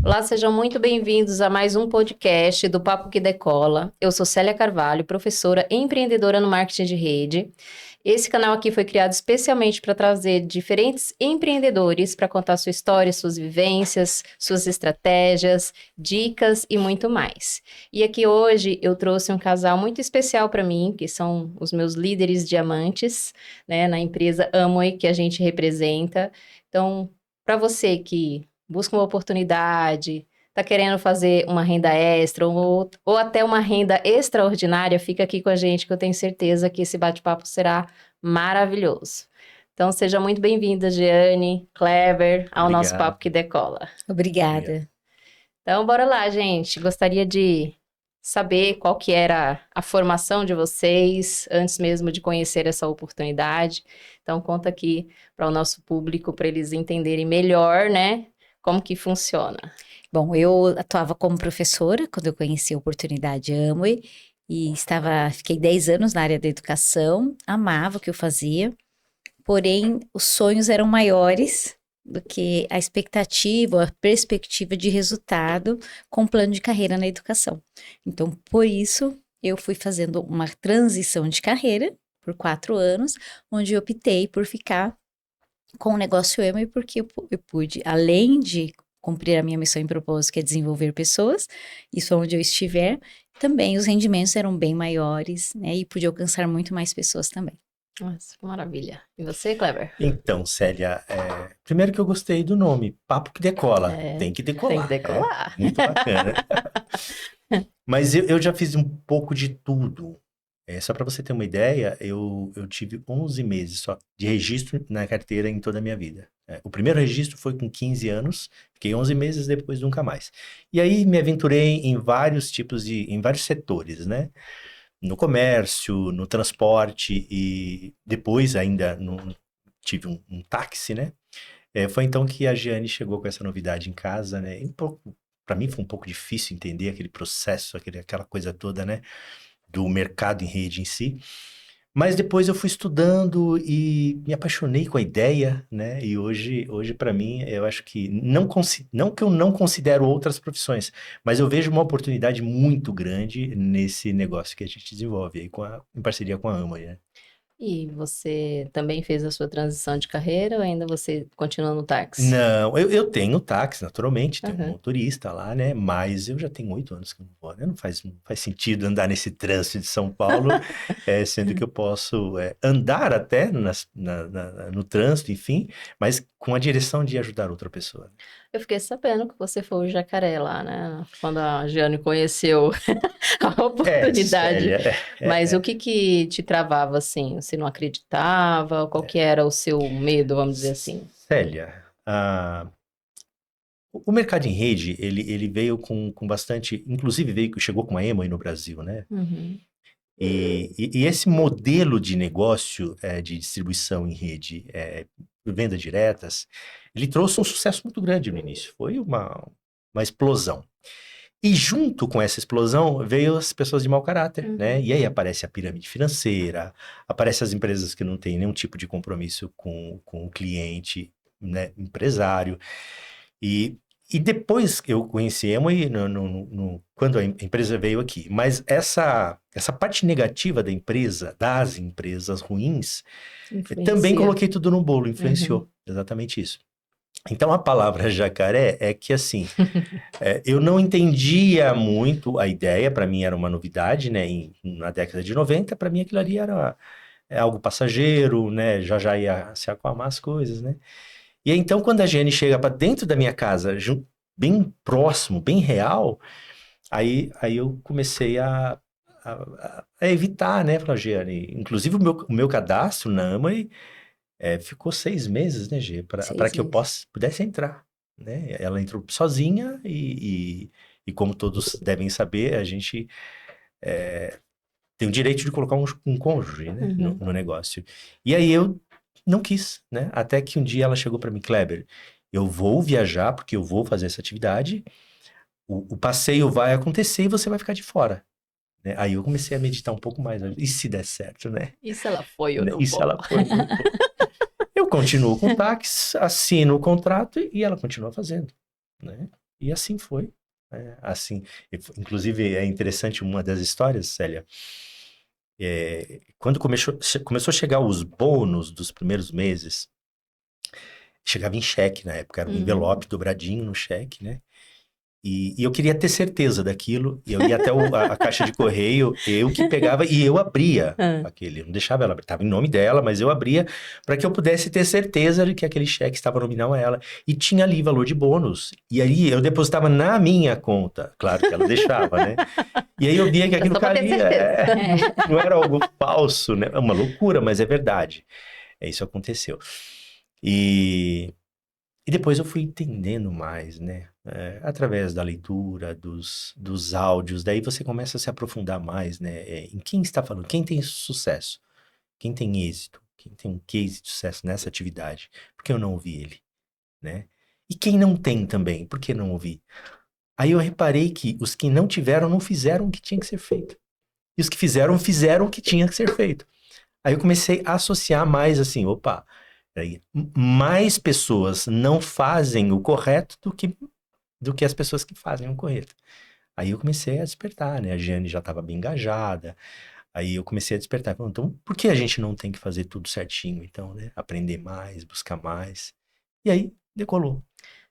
Olá, sejam muito bem-vindos a mais um podcast do Papo que Decola. Eu sou Célia Carvalho, professora e empreendedora no marketing de rede. Esse canal aqui foi criado especialmente para trazer diferentes empreendedores para contar sua história, suas vivências, suas estratégias, dicas e muito mais. E aqui hoje eu trouxe um casal muito especial para mim, que são os meus líderes diamantes, né, na empresa Amway que a gente representa. Então, para você que busca uma oportunidade, está querendo fazer uma renda extra ou até uma renda extraordinária, fica aqui com a gente que eu tenho certeza que esse bate-papo será maravilhoso. Então, seja muito bem-vinda, Jeane, Kleber, ao nosso Obrigado. Papo que Decola. Obrigado. Obrigada. Então, bora lá, gente. Gostaria de saber qual que era a formação de vocês antes mesmo de conhecer essa oportunidade. Então, conta aqui para o nosso público, para eles entenderem melhor, né, como que funciona. Bom, eu atuava como professora quando eu conheci a oportunidade Amway e fiquei 10 anos na área da educação, amava o que eu fazia, porém os sonhos eram maiores do que a expectativa, a perspectiva de resultado com o plano de carreira na educação. Então, por isso, eu fui fazendo uma transição de carreira por 4 anos, onde eu optei por ficar com o negócio Amway, porque eu pude, além de cumprir a minha missão e propósito, que é desenvolver pessoas, isso onde eu estiver, também os rendimentos eram bem maiores, né, e pude alcançar muito mais pessoas também. Nossa, que maravilha. E você, Kleber? Então, Célia, primeiro que eu gostei do nome, Papo que Decola. Tem que Tem decolar. que decolar. Muito bacana. Mas eu já fiz um pouco de tudo. Só para você ter uma ideia, eu tive 11 meses só de registro na carteira em toda a minha vida. O primeiro registro foi com 15 anos, fiquei 11 meses, depois nunca mais. E aí me aventurei em vários em vários setores, né? No comércio, no transporte e depois ainda tive um táxi, né? Foi então que a Giane chegou com essa novidade em casa, né? Para mim foi um pouco difícil entender aquele processo, aquela coisa toda, né? Do mercado em rede em si. Mas depois eu fui estudando e me apaixonei com a ideia, né? E hoje para mim, eu acho que não que eu não considero outras profissões, mas eu vejo uma oportunidade muito grande nesse negócio que a gente desenvolve aí em parceria com a Amway, né? E você também fez a sua transição de carreira ou ainda você continua no táxi? Não, eu tenho táxi, naturalmente, tenho um Aham. motorista lá, né? Mas eu já tenho 8 anos que eu não vou, né? Não faz sentido andar nesse trânsito de São Paulo, sendo que eu posso andar até no trânsito, enfim, mas com a direção de ajudar outra pessoa, né? Eu fiquei sabendo que você foi o jacaré lá, né? Quando a Jeane conheceu a oportunidade. Célia, Mas o que que te travava assim? Você não acreditava? Qual que era o seu medo, vamos dizer assim? Célia, o mercado em rede, ele veio com bastante, inclusive chegou com a Amway no Brasil, né? Uhum. E esse modelo de negócio de distribuição em rede, venda diretas, ele trouxe um sucesso muito grande no início. Foi uma explosão. E junto com essa explosão veio as pessoas de mau caráter, né? E aí aparece a pirâmide financeira, aparecem as empresas que não têm nenhum tipo de compromisso com o cliente, né, empresário. E, e depois eu conheci a Amway quando a empresa veio aqui. Mas essa parte negativa das empresas ruins, também Influencia. coloquei tudo no bolo, Uhum. influenciou. Exatamente isso. Então a palavra jacaré é que assim, eu não entendia muito a ideia, para mim era uma novidade, né? Na década de 90, para mim aquilo ali era algo passageiro, né? Já ia se acalmar as coisas, né? E aí, então, quando a Giane chega para dentro da minha casa, bem próximo, bem real, aí eu comecei a evitar, né, falar, Giane. Inclusive, o meu cadastro na Amway ficou 6 meses, né, Gê, para 6 que eu meses. pudesse entrar, né? Ela entrou sozinha e como todos devem saber, a gente tem o direito de colocar um cônjuge, né, no, Uhum. no negócio. E aí eu não quis, né? Até que um dia ela chegou para mim, Kleber, eu vou viajar porque eu vou fazer essa atividade, o passeio vai acontecer e você vai ficar de fora, né? Aí eu comecei a meditar um pouco mais, né? E se der certo, né? E se ela foi ou não E se for? ela foi, não foi? Eu continuo com o táxi, assino o contrato e ela continua fazendo, né? E assim foi. Assim, inclusive é interessante uma das histórias, Célia, quando começou a chegar os bônus dos primeiros meses, chegava em cheque na época, era um envelope dobradinho no cheque, né? E eu queria ter certeza daquilo, e eu ia até a caixa de correio, eu que pegava e eu abria aquele, não deixava ela abrir, estava em nome dela, mas eu abria para que eu pudesse ter certeza de que aquele cheque estava nominal a ela, e tinha ali valor de bônus, e aí eu depositava na minha conta, claro que ela deixava, né? E aí eu via que aquilo caía, não era algo falso, né? É uma loucura, mas é verdade. Isso aconteceu. E depois eu fui entendendo mais, né? Através da leitura, dos áudios, daí você começa a se aprofundar mais, né? Em quem está falando, quem tem sucesso, quem tem êxito, quem tem um case de sucesso nessa atividade, por que eu não ouvi ele, né? E quem não tem também, por que não ouvi? Aí eu reparei que os que não tiveram, não fizeram o que tinha que ser feito. E os que fizeram, fizeram o que tinha que ser feito. Aí eu comecei a associar mais assim, opa, aí, mais pessoas não fazem o correto do que as pessoas que fazem o correto. Aí eu comecei a despertar, né? A Giane já estava bem engajada. Aí eu comecei a despertar. Então, por que a gente não tem que fazer tudo certinho? Então, né? Aprender mais, buscar mais. E aí, decolou.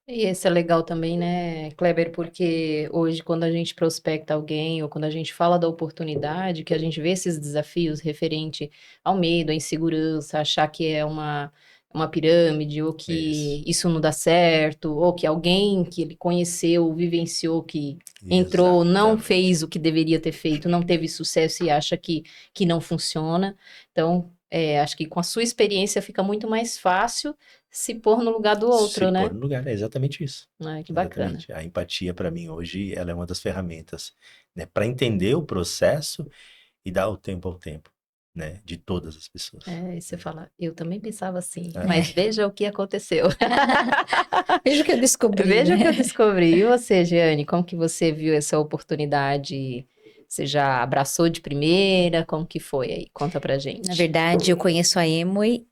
E esse é legal também, né, Kleber, porque hoje quando a gente prospecta alguém ou quando a gente fala da oportunidade, que a gente vê esses desafios referente ao medo, à insegurança, achar que é uma pirâmide ou que isso não dá certo, ou que alguém que ele conheceu, vivenciou, que entrou, não Exatamente. fez o que deveria ter feito, não teve sucesso e acha que não funciona. Então, acho que com a sua experiência fica muito mais fácil se pôr no lugar do outro, Se né? pôr no lugar, é exatamente isso. Ai, que bacana. Exatamente. A empatia, para mim, hoje, ela é uma das ferramentas, né? Para entender o processo e dar o tempo ao tempo, né? De todas as pessoas. E você fala, eu também pensava assim, É. mas veja o que aconteceu. Veja o que eu descobri, Veja o né? que eu descobri. E você, Giane, como que você viu essa oportunidade? Você já abraçou de primeira? Como que foi aí? Conta pra gente. Na verdade, eu conheço a Amway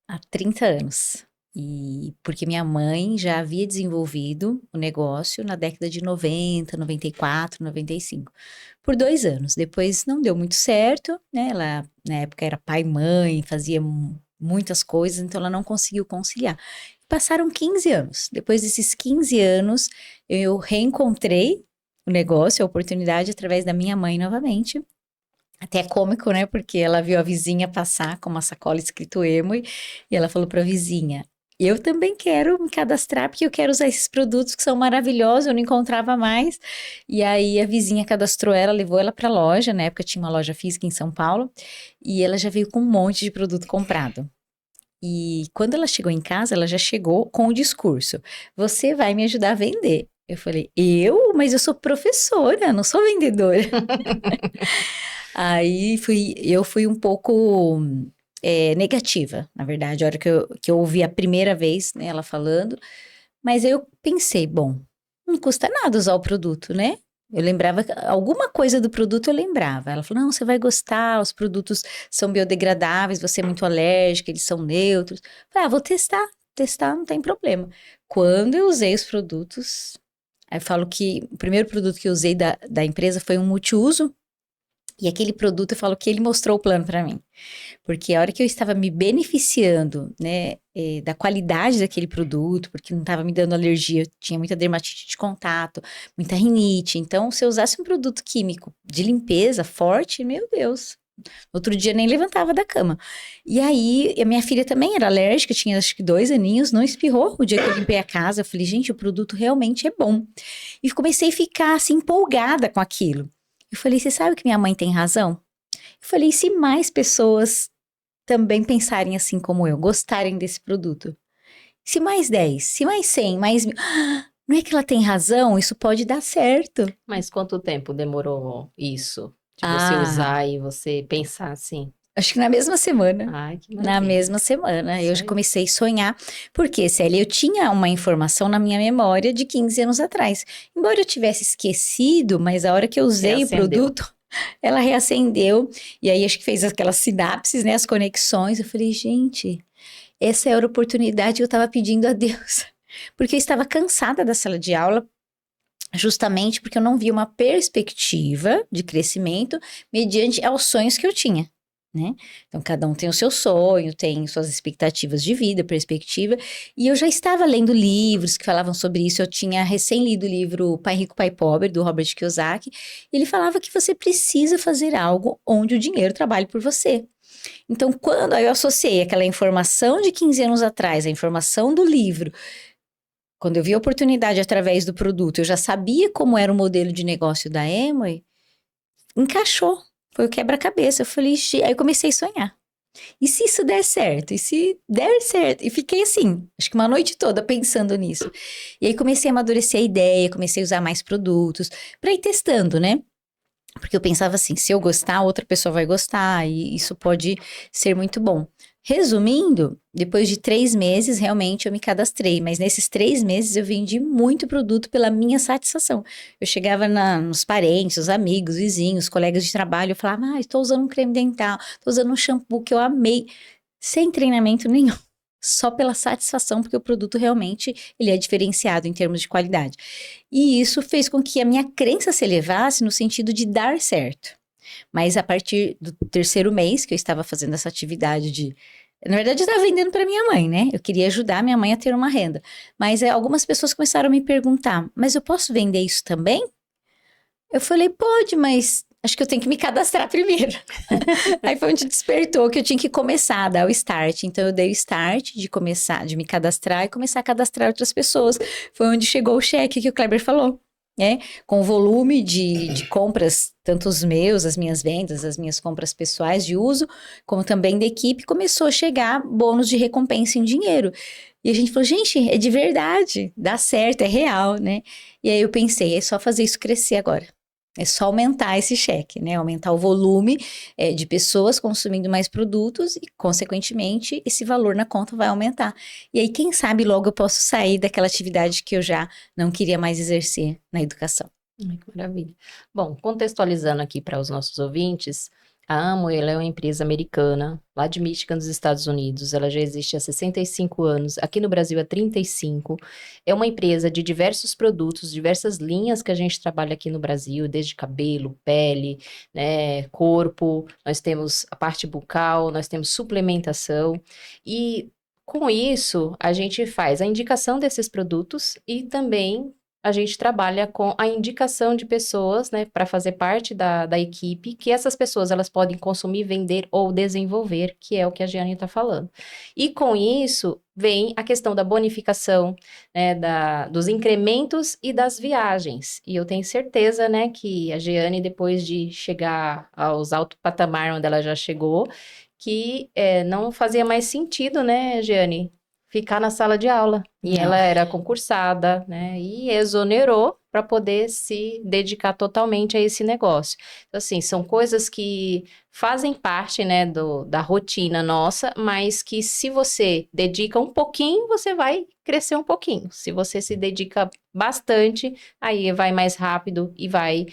há 30 anos. E porque minha mãe já havia desenvolvido o negócio na década de 90, 94, 95. Por 2 anos. Depois não deu muito certo, né? Ela, na época, era pai e mãe, fazia muitas coisas, então ela não conseguiu conciliar. Passaram 15 anos. Depois desses 15 anos, eu reencontrei o negócio, a oportunidade, através da minha mãe novamente. Até é cômico, né? Porque ela viu a vizinha passar com uma sacola escrito Amway e ela falou para a vizinha: eu também quero me cadastrar porque eu quero usar esses produtos que são maravilhosos, eu não encontrava mais. E aí a vizinha cadastrou ela, levou ela para a loja, na época tinha uma loja física em São Paulo, e ela já veio com um monte de produto comprado. E quando ela chegou em casa, ela já chegou com o discurso: você vai me ajudar a vender. Eu falei, mas eu sou professora, não sou vendedora. Aí eu fui um pouco negativa, na verdade, a hora que eu ouvi a primeira vez, né, ela falando. Mas aí eu pensei, bom, não custa nada usar o produto, né? Eu lembrava, alguma coisa do produto eu lembrava. Ela falou, não, você vai gostar, os produtos são biodegradáveis, você é muito alérgica, eles são neutros. Eu falei, vou testar não tem problema. Quando eu usei os produtos, aí eu falo que o primeiro produto que eu usei da empresa foi um multiuso, e aquele produto, eu falo que ele mostrou o plano para mim. Porque a hora que eu estava me beneficiando, né, da qualidade daquele produto, porque não estava me dando alergia, eu tinha muita dermatite de contato, muita rinite. Então, se eu usasse um produto químico de limpeza forte, meu Deus, no outro dia nem levantava da cama. E aí, a minha filha também era alérgica, tinha acho que 2 aninhos, não espirrou o dia que eu limpei a casa. Eu falei, gente, o produto realmente é bom. E comecei a ficar assim, empolgada com aquilo. Eu falei, você sabe que minha mãe tem razão? Eu falei, se mais pessoas também pensarem assim como eu, gostarem desse produto? Se mais 10, se mais 100, mais 1000... não é que ela tem razão? Isso pode dar certo. Mas quanto tempo demorou isso? De você usar e você pensar assim? Acho que na mesma semana. Ai, que Na maravilha. mesma semana. Eu já Sério? comecei a sonhar. Porque, Célia, eu tinha uma informação na minha memória de 15 anos atrás. Embora eu tivesse esquecido, mas a hora que eu usei Reacendeu. o produto, ela reacendeu. E aí, acho que fez aquelas sinapses, né? As conexões. Eu falei, gente, essa era a oportunidade que eu estava pedindo a Deus. Porque eu estava cansada da sala de aula. justamente porque eu não via uma perspectiva de crescimento mediante aos sonhos que eu tinha, né? Então, cada um tem o seu sonho, tem suas expectativas de vida, perspectiva, e eu já estava lendo livros que falavam sobre isso. Eu tinha recém lido o livro Pai Rico, Pai Pobre, do Robert Kiyosaki, e ele falava que você precisa fazer algo onde o dinheiro trabalhe por você. Então, quando eu associei aquela informação de 15 anos atrás, a informação do livro, quando eu vi a oportunidade através do produto, eu já sabia como era o modelo de negócio da Amway, encaixou. Foi o quebra-cabeça. Eu falei, aí eu comecei a sonhar. E se isso der certo? E se der certo? E fiquei assim, acho que uma noite toda pensando nisso. E aí comecei a amadurecer a ideia, comecei a usar mais produtos, para ir testando, né? Porque eu pensava assim, se eu gostar, outra pessoa vai gostar, e isso pode ser muito bom. Resumindo, depois de 3 meses, realmente eu me cadastrei, mas nesses 3 meses eu vendi muito produto pela minha satisfação. Eu chegava nos parentes, os amigos, vizinhos, colegas de trabalho, eu falava, estou usando um creme dental, estou usando um shampoo que eu amei, sem treinamento nenhum. Só pela satisfação, porque o produto realmente ele é diferenciado em termos de qualidade. E isso fez com que a minha crença se elevasse no sentido de dar certo. Mas a partir do 3º mês que eu estava fazendo essa atividade na verdade, eu estava vendendo para minha mãe, né? Eu queria ajudar minha mãe a ter uma renda. Mas algumas pessoas começaram a me perguntar, mas eu posso vender isso também? Eu falei, pode, mas acho que eu tenho que me cadastrar primeiro. Aí foi onde despertou que eu tinha que começar a dar o start. Então, eu dei o start de me cadastrar e começar a cadastrar outras pessoas. Foi onde chegou o cheque que o Kleber falou, né? Com o volume de compras, tanto os meus, as minhas vendas, as minhas compras pessoais de uso, como também da equipe, começou a chegar bônus de recompensa em dinheiro. E a gente falou, gente, é de verdade, dá certo, é real, né? E aí eu pensei, é só fazer isso crescer agora. É só aumentar esse cheque, né? Aumentar o volume de pessoas consumindo mais produtos e, consequentemente, esse valor na conta vai aumentar. E aí, quem sabe, logo eu posso sair daquela atividade que eu já não queria mais exercer na educação. Ai, que maravilha. Bom, contextualizando aqui para os nossos ouvintes, a Amway, ela é uma empresa americana, lá de Michigan, dos Estados Unidos. Ela já existe há 65 anos, aqui no Brasil há 35. É uma empresa de diversos produtos, diversas linhas que a gente trabalha aqui no Brasil, desde cabelo, pele, né, corpo, nós temos a parte bucal, nós temos suplementação. E com isso, a gente faz a indicação desses produtos e também a gente trabalha com a indicação de pessoas, né, para fazer parte da equipe, que essas pessoas, elas podem consumir, vender ou desenvolver, que é o que a Giane está falando. E com isso, vem a questão da bonificação, né, dos incrementos e das viagens. E eu tenho certeza, né, que a Giane, depois de chegar aos altos patamar onde ela já chegou, que não fazia mais sentido, né, Giane, ficar na sala de aula. E ela era concursada, né? E exonerou para poder se dedicar totalmente a esse negócio. Então, assim, são coisas que fazem parte, né, da rotina nossa, mas que se você dedica um pouquinho, você vai crescer um pouquinho. Se você se dedica bastante, aí vai mais rápido e vai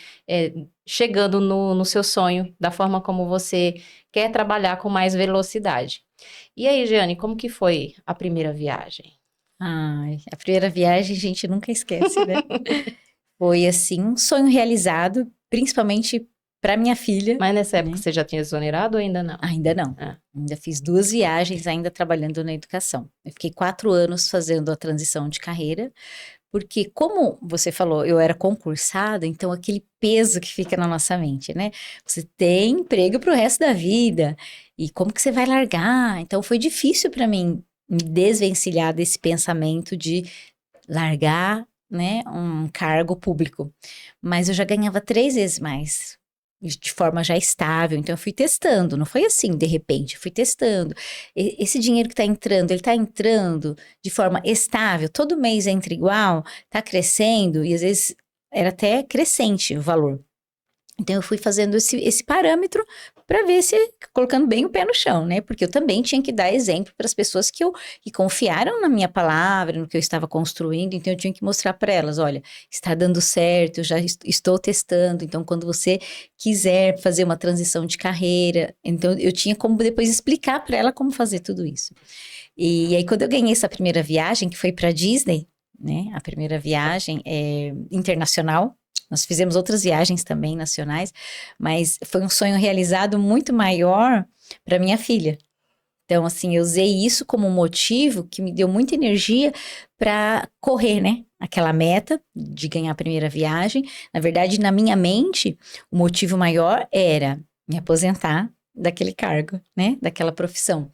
chegando no seu sonho, da forma como você quer trabalhar com mais velocidade. E aí, Giane, como que foi a primeira viagem? Ai, a primeira viagem a gente nunca esquece, né? Foi, assim, um sonho realizado, principalmente para minha filha. Mas nessa época você já tinha exonerado ou ainda não? Ainda não. Ainda fiz 2 viagens, ainda trabalhando na educação. Eu fiquei 4 anos fazendo a transição de carreira, porque como você falou, eu era concursada, então aquele peso que fica na nossa mente, né? Você tem emprego para o resto da vida, e como que você vai largar? Então foi difícil para mim me desvencilhar desse pensamento de largar, né, um cargo público. Mas eu já ganhava 3 vezes mais, de forma já estável, então eu fui testando, não foi assim, de repente, fui testando. Esse dinheiro que está entrando, ele está entrando de forma estável, todo mês entra igual, está crescendo, e às vezes era até crescente o valor. Então eu fui fazendo esse parâmetro para ver se, colocando bem o pé no chão, né? Porque eu também tinha que dar exemplo para as pessoas que confiaram na minha palavra, no que eu estava construindo, então eu tinha que mostrar para elas, olha, está dando certo, eu já estou testando, então quando você quiser fazer uma transição de carreira, então eu tinha como depois explicar para ela como fazer tudo isso. E aí quando eu ganhei essa primeira viagem, que foi para Disney, né? A primeira viagem é internacional. Nós fizemos outras viagens também nacionais, mas foi um sonho realizado muito maior para minha filha. Então, assim, eu usei isso como um motivo que me deu muita energia para correr, né? Aquela meta de ganhar a primeira viagem. Na verdade, na minha mente, o motivo maior era me aposentar daquele cargo, né? Daquela profissão.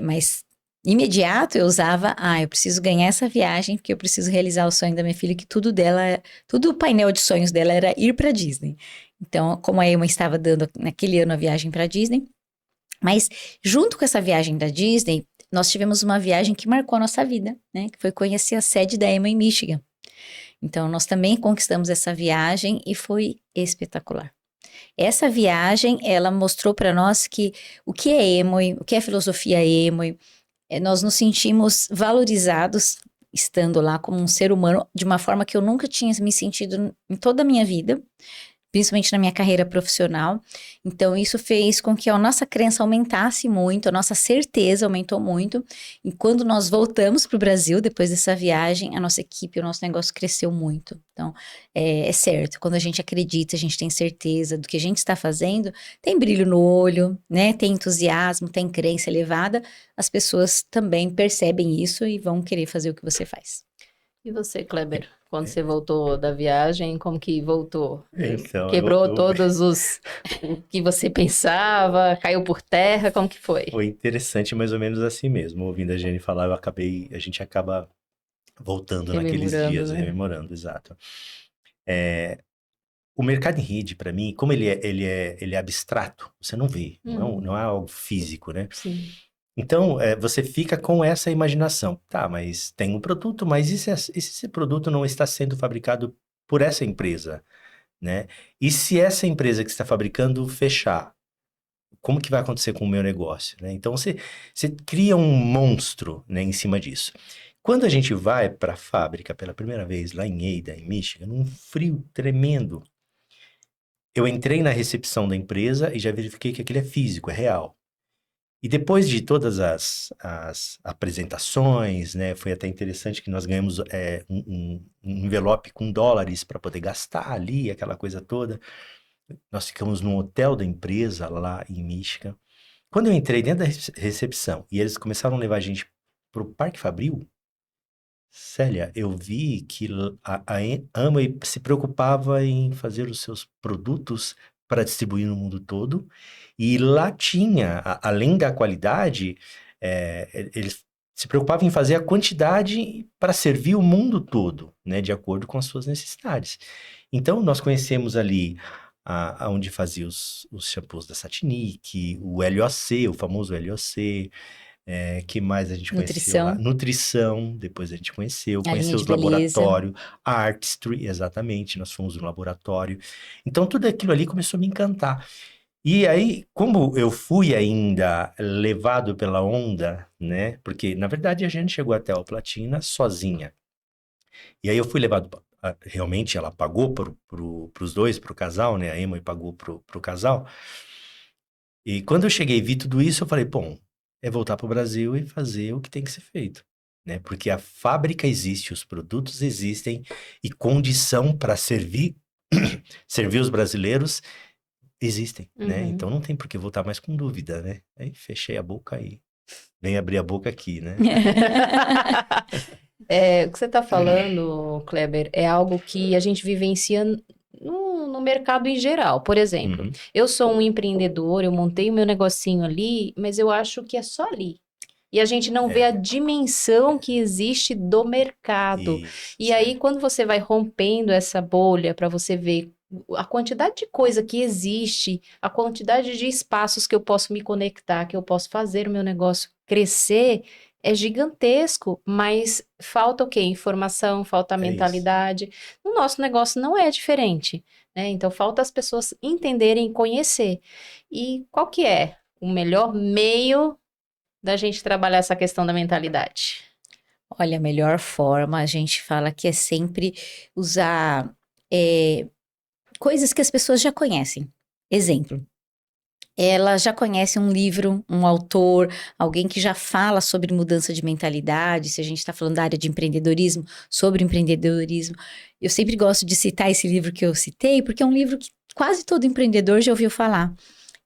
Mas imediato eu usava, eu preciso ganhar essa viagem porque eu preciso realizar o sonho da minha filha, que tudo dela, tudo o painel de sonhos dela era ir para Disney. Então, como a Emma estava dando naquele ano a viagem para Disney, mas junto com essa viagem da Disney, nós tivemos uma viagem que marcou a nossa vida, né? Que foi conhecer a sede da Emma em Michigan. Então, nós também conquistamos essa viagem e foi espetacular. Essa viagem, ela mostrou para nós que o que é Emory, o que é filosofia Emory, nós nos sentimos valorizados estando lá como um ser humano de uma forma que eu nunca tinha me sentido em toda a minha vida, principalmente na minha carreira profissional. Então, isso fez com que a nossa crença aumentasse muito, a nossa certeza aumentou muito. E quando nós voltamos para o Brasil, depois dessa viagem, a nossa equipe, o nosso negócio cresceu muito. Então, é certo, quando a gente acredita, a gente tem certeza do que a gente está fazendo, tem brilho no olho, né? Tem entusiasmo, tem crença elevada, as pessoas também percebem isso e vão querer fazer o que você faz. E você, Kleber, quando você voltou da viagem, como que voltou? Então, Quebrou todos os que você pensava, caiu por terra, como que foi? Foi interessante, mais ou menos assim mesmo. Ouvindo a Jenny falar, a gente acaba voltando naqueles dias, Né? rememorando, exato. O mercado em rede, para mim, como ele é abstrato, você não vê, não é algo físico, né? Sim. Então, você fica com essa imaginação. Tá, mas tem um produto, mas e se esse produto não está sendo fabricado por essa empresa, né? E se essa empresa que está fabricando fechar? Como que vai acontecer com o meu negócio, né? Então, você cria um monstro, né, em cima disso. Quando a gente vai para a fábrica pela primeira vez, lá em Ada, em Michigan, num frio tremendo, eu entrei na recepção da empresa e já verifiquei que aquilo é físico, é real. E depois de todas as apresentações, né, foi até interessante que nós ganhamos um envelope com dólares para poder gastar ali, aquela coisa toda. Nós ficamos num hotel da empresa lá em Michigan. Quando eu entrei dentro da recepção e eles começaram a levar a gente para o Parque Fabril, Célia, eu vi que a Amway se preocupava em fazer os seus produtos para distribuir no mundo todo, e lá tinha, além da qualidade, eles se preocupavam em fazer a quantidade para servir o mundo todo, né, de acordo com as suas necessidades. Então, nós conhecemos ali onde fazia os shampoos da Satinic, o LOC, o famoso LOC. Que mais a gente conheceu lá? Nutrição, depois a gente conheceu os laboratórios, Artistry, exatamente, nós fomos no laboratório. Então, tudo aquilo ali começou a me encantar. E aí, como eu fui ainda levado pela onda, né? Porque, na verdade, a gente chegou até a Platina sozinha. E aí eu fui levado, realmente ela pagou pros dois, pro casal, né? A Emma pagou pro casal. E quando eu cheguei e vi tudo isso, eu falei, bom, é voltar para o Brasil e fazer o que tem que ser feito, né? Porque a fábrica existe, os produtos existem e condição para servir os brasileiros existem, né? Então não tem por que voltar mais com dúvida, né? Aí fechei a boca aí. Vem abrir a boca aqui, né? O que você está falando, Kleber, é algo que a gente vivencia no mercado em geral. Por exemplo, eu sou um empreendedor, eu montei o meu negocinho ali, mas eu acho que é só ali. E a gente não vê a dimensão que existe do mercado. E aí, quando você vai rompendo essa bolha para você ver a quantidade de coisa que existe, a quantidade de espaços que eu posso me conectar, que eu posso fazer o meu negócio crescer, é gigantesco, mas falta o quê? Informação, falta mentalidade. O nosso negócio não é diferente, né? Então, falta as pessoas entenderem e conhecer. E qual que é o melhor meio da gente trabalhar essa questão da mentalidade? Olha, a melhor forma, a gente fala que é sempre usar coisas que as pessoas já conhecem. Exemplo, ela já conhece um livro, um autor, alguém que já fala sobre mudança de mentalidade, se a gente está falando da área de empreendedorismo, sobre empreendedorismo. Eu sempre gosto de citar esse livro que eu citei, porque é um livro que quase todo empreendedor já ouviu falar.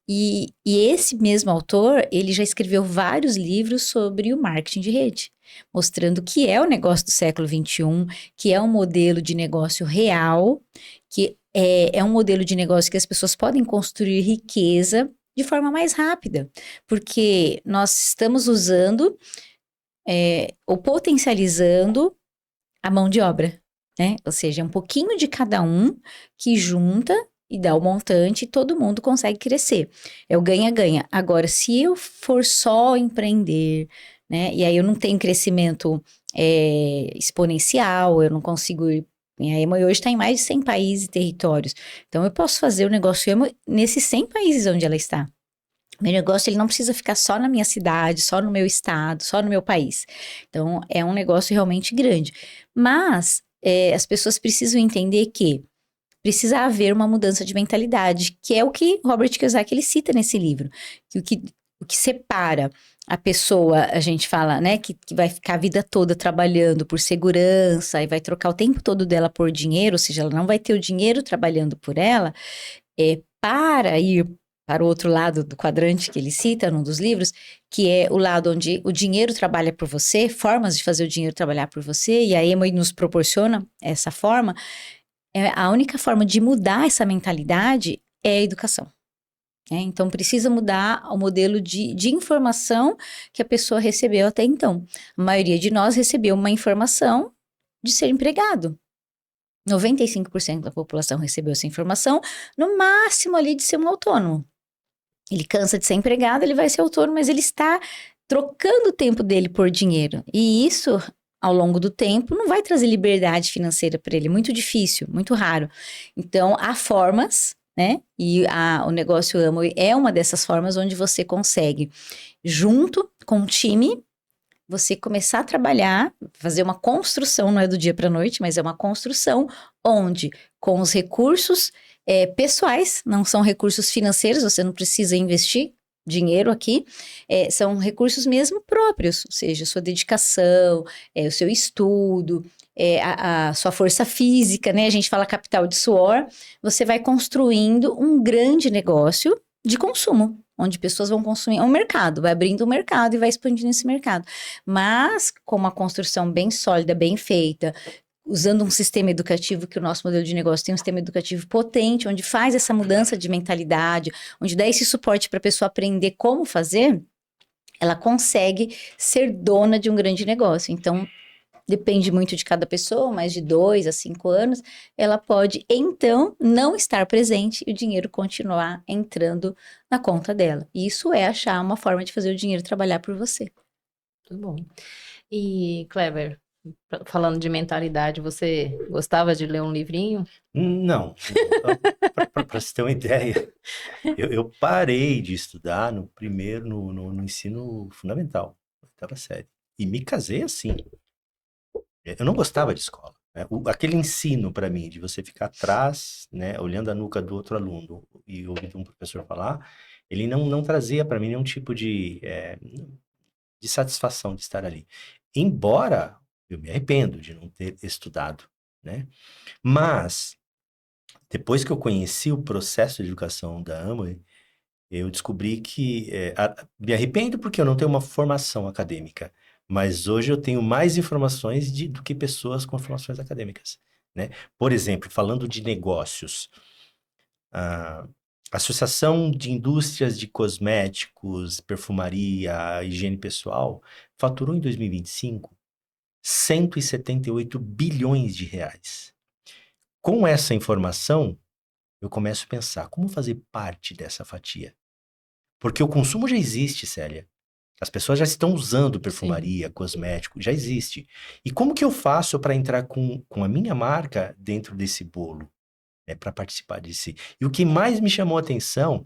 E esse mesmo autor, ele já escreveu vários livros sobre o marketing de rede, mostrando que é o negócio do século XXI, que é um modelo de negócio real, que é um modelo de negócio que as pessoas podem construir riqueza de forma mais rápida, porque nós estamos usando ou potencializando a mão de obra, né? Ou seja, é um pouquinho de cada um que junta e dá o montante e todo mundo consegue crescer. É o ganha-ganha. Agora, se eu for só empreender, né? E aí eu não tenho crescimento exponencial, eu não consigo ir. E a Emo hoje está em mais de 100 países e territórios. Então, eu posso fazer o negócio Emo nesses 100 países onde ela está. Meu negócio, ele não precisa ficar só na minha cidade, só no meu estado, só no meu país. Então, é um negócio realmente grande. Mas, as pessoas precisam entender que precisa haver uma mudança de mentalidade, que é o que Robert Kiyosaki ele cita nesse livro. Que o que separa a pessoa, a gente fala, né, que vai ficar a vida toda trabalhando por segurança e vai trocar o tempo todo dela por dinheiro, ou seja, ela não vai ter o dinheiro trabalhando por ela, para ir para o outro lado do quadrante que ele cita num dos livros, que é o lado onde o dinheiro trabalha por você, formas de fazer o dinheiro trabalhar por você, e a Emo nos proporciona essa forma. A única forma de mudar essa mentalidade é a educação. Então, precisa mudar o modelo de informação que a pessoa recebeu até então. A maioria de nós recebeu uma informação de ser empregado. 95% da população recebeu essa informação, no máximo ali de ser um autônomo. Ele cansa de ser empregado, ele vai ser autônomo, mas ele está trocando o tempo dele por dinheiro. E isso, ao longo do tempo, não vai trazer liberdade financeira para ele. Muito difícil, muito raro. Então, há formas, né? E o negócio Amway é uma dessas formas onde você consegue, junto com o time, você começar a trabalhar, fazer uma construção, não é do dia para a noite, mas é uma construção onde, com os recursos pessoais, não são recursos financeiros, você não precisa investir dinheiro aqui, são recursos mesmo próprios, ou seja, sua dedicação, o seu estudo, a sua força física, né? A gente fala capital de suor, você vai construindo um grande negócio de consumo, onde pessoas vão consumir, um mercado, vai abrindo um mercado e vai expandindo esse mercado, mas com uma construção bem sólida, bem feita, usando um sistema educativo, que o nosso modelo de negócio tem um sistema educativo potente, onde faz essa mudança de mentalidade, onde dá esse suporte para a pessoa aprender como fazer, ela consegue ser dona de um grande negócio. Então, depende muito de cada pessoa, mas de 2 a 5 anos, ela pode, então, não estar presente e o dinheiro continuar entrando na conta dela. Isso é achar uma forma de fazer o dinheiro trabalhar por você. Muito bom. E, Kleber, falando de mentalidade, você gostava de ler um livrinho? Não. Para você ter uma ideia, eu parei de estudar no ensino fundamental, oitava série. E me casei assim. Eu não gostava de escola. Né? Aquele ensino para mim, de você ficar atrás, né, olhando a nuca do outro aluno e ouvindo um professor falar, ele não trazia para mim nenhum tipo de satisfação de estar ali. Embora eu me arrependo de não ter estudado, né? Mas, depois que eu conheci o processo de educação da Amway, eu descobri que me arrependo porque eu não tenho uma formação acadêmica, mas hoje eu tenho mais informações do que pessoas com formações acadêmicas, né? Por exemplo, falando de negócios, a Associação de Indústrias de Cosméticos, Perfumaria, Higiene Pessoal, faturou em 2025 178 bilhões de reais. Com essa informação, eu começo a pensar, como fazer parte dessa fatia? Porque o consumo já existe, Célia. As pessoas já estão usando perfumaria, cosmético, já existe. E como que eu faço para entrar com a minha marca dentro desse bolo? Para participar disso. E o que mais me chamou a atenção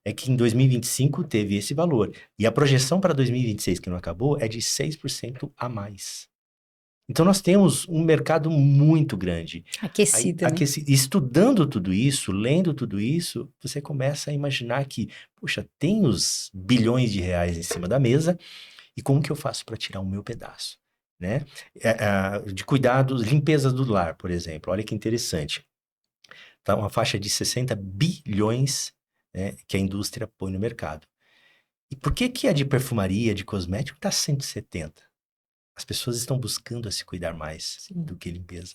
é que em 2025 teve esse valor. E a projeção para 2026, que não acabou, é de 6% a mais. Então, nós temos um mercado muito grande. Aquecido, né? Estudando tudo isso, lendo tudo isso, você começa a imaginar que, puxa, tem os bilhões de reais em cima da mesa, e como que eu faço para tirar o meu pedaço, né? De cuidados, limpeza do lar, por exemplo. Olha que interessante. Tá uma faixa de 60 bilhões, né, que a indústria põe no mercado. E por que que a de perfumaria, de cosmético, está 170? As pessoas estão buscando a se cuidar mais Sim. do que limpeza,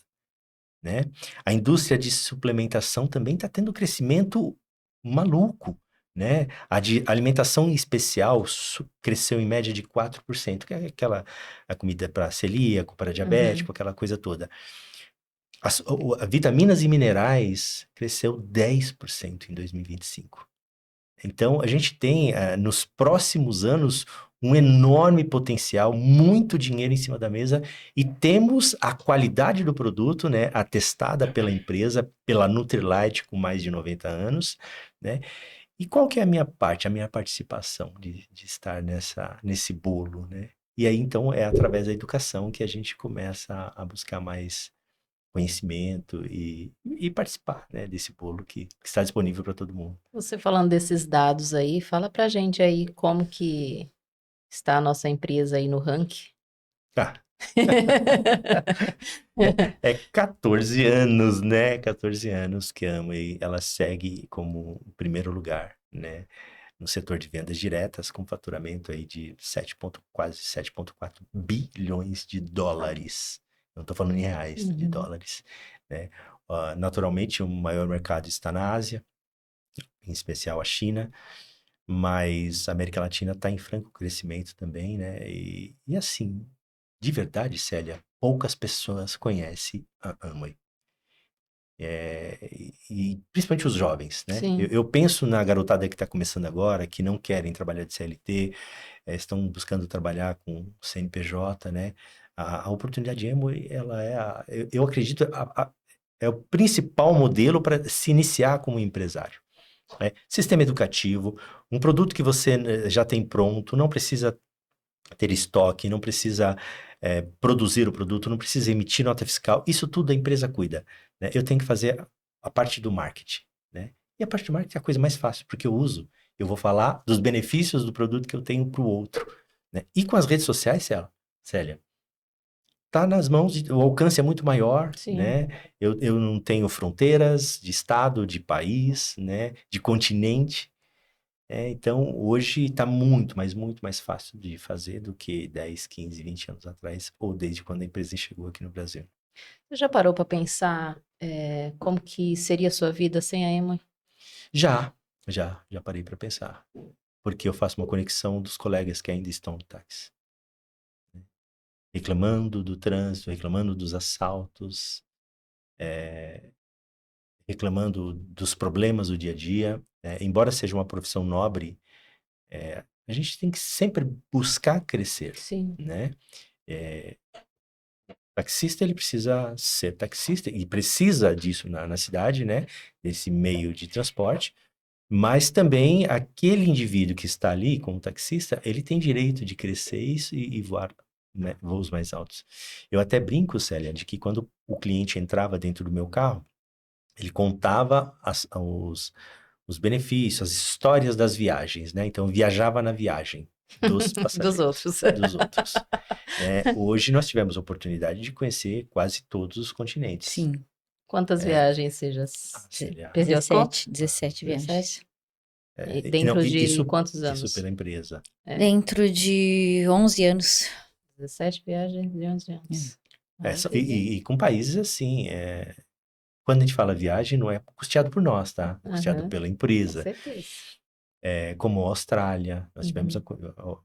né? A indústria de suplementação também está tendo crescimento maluco, né? A de alimentação especial cresceu em média de 4%, que é a comida para celíaco, para diabético, aquela coisa toda. As vitaminas e minerais cresceu 10% em 2025. Então, a gente tem, nos próximos anos, um enorme potencial, muito dinheiro em cima da mesa, e temos a qualidade do produto, né, atestada pela empresa, pela Nutrilite, com mais de 90 anos, né? E qual que é a minha parte, a minha participação de estar nesse bolo, né? E aí, então, é através da educação que a gente começa a buscar mais conhecimento e participar, né, desse bolo que está disponível para todo mundo. Você falando desses dados aí, fala pra gente aí como que está a nossa empresa aí no ranking. Ah, é 14 anos, né? 14 anos que a Amway, ela segue como primeiro lugar, né? No setor de vendas diretas, com faturamento aí de quase 7,4 bilhões de dólares. Não estou falando em reais, de dólares, né? Naturalmente, o maior mercado está na Ásia, em especial a China, mas a América Latina está em franco crescimento também, né? E assim, de verdade, Célia, poucas pessoas conhecem a Amway. E principalmente os jovens, né? Sim. Eu penso na garotada que está começando agora, que não querem trabalhar de CLT, estão buscando trabalhar com CNPJ, né? A oportunidade Amway, ela eu acredito, é o principal modelo para se iniciar como empresário. Sistema educativo, um produto que você já tem pronto, não precisa ter estoque, não precisa produzir o produto, não precisa emitir nota fiscal, isso tudo a empresa cuida, né? Eu tenho que fazer a parte do marketing, né? E a parte do marketing é a coisa mais fácil, porque eu vou falar dos benefícios do produto que eu tenho para o outro, né? E com as redes sociais, Célia, tá nas mãos, o alcance é muito maior, Sim. né? Eu não tenho fronteiras de estado, de país, né? De continente. Então, hoje está muito, mas muito mais fácil de fazer do que 10, 15, 20 anos atrás, ou desde quando a empresa chegou aqui no Brasil. Você já parou para pensar como que seria a sua vida sem a Amway? Já parei para pensar. Porque eu faço uma conexão dos colegas que ainda estão no táxi, né? Reclamando do trânsito, reclamando dos assaltos, reclamando dos problemas do dia a dia. Embora seja uma profissão nobre, a gente tem que sempre buscar crescer, Sim. né? Taxista, ele precisa ser taxista e precisa disso na cidade, né? Desse meio de transporte. Mas também aquele indivíduo que está ali como taxista, ele tem direito de crescer isso e voar, né, voos mais altos. Eu até brinco, Célia, de que quando o cliente entrava dentro do meu carro, ele contava os benefícios, as histórias das viagens, né? Então, viajava na viagem dos passageiros. Dos outros. Dos outros. Hoje nós tivemos a oportunidade de conhecer quase todos os continentes. Sim. Quantas viagens você já Célia, perdeu as contas? 17 viagens. E dentro de isso, quantos anos? Isso pela empresa. Dentro de 11 anos. 17 viagens de 11 anos. E com países assim, quando a gente fala viagem, não é custeado por nós, tá? É custeado pela empresa. Com certeza. Como a Austrália, nós tivemos a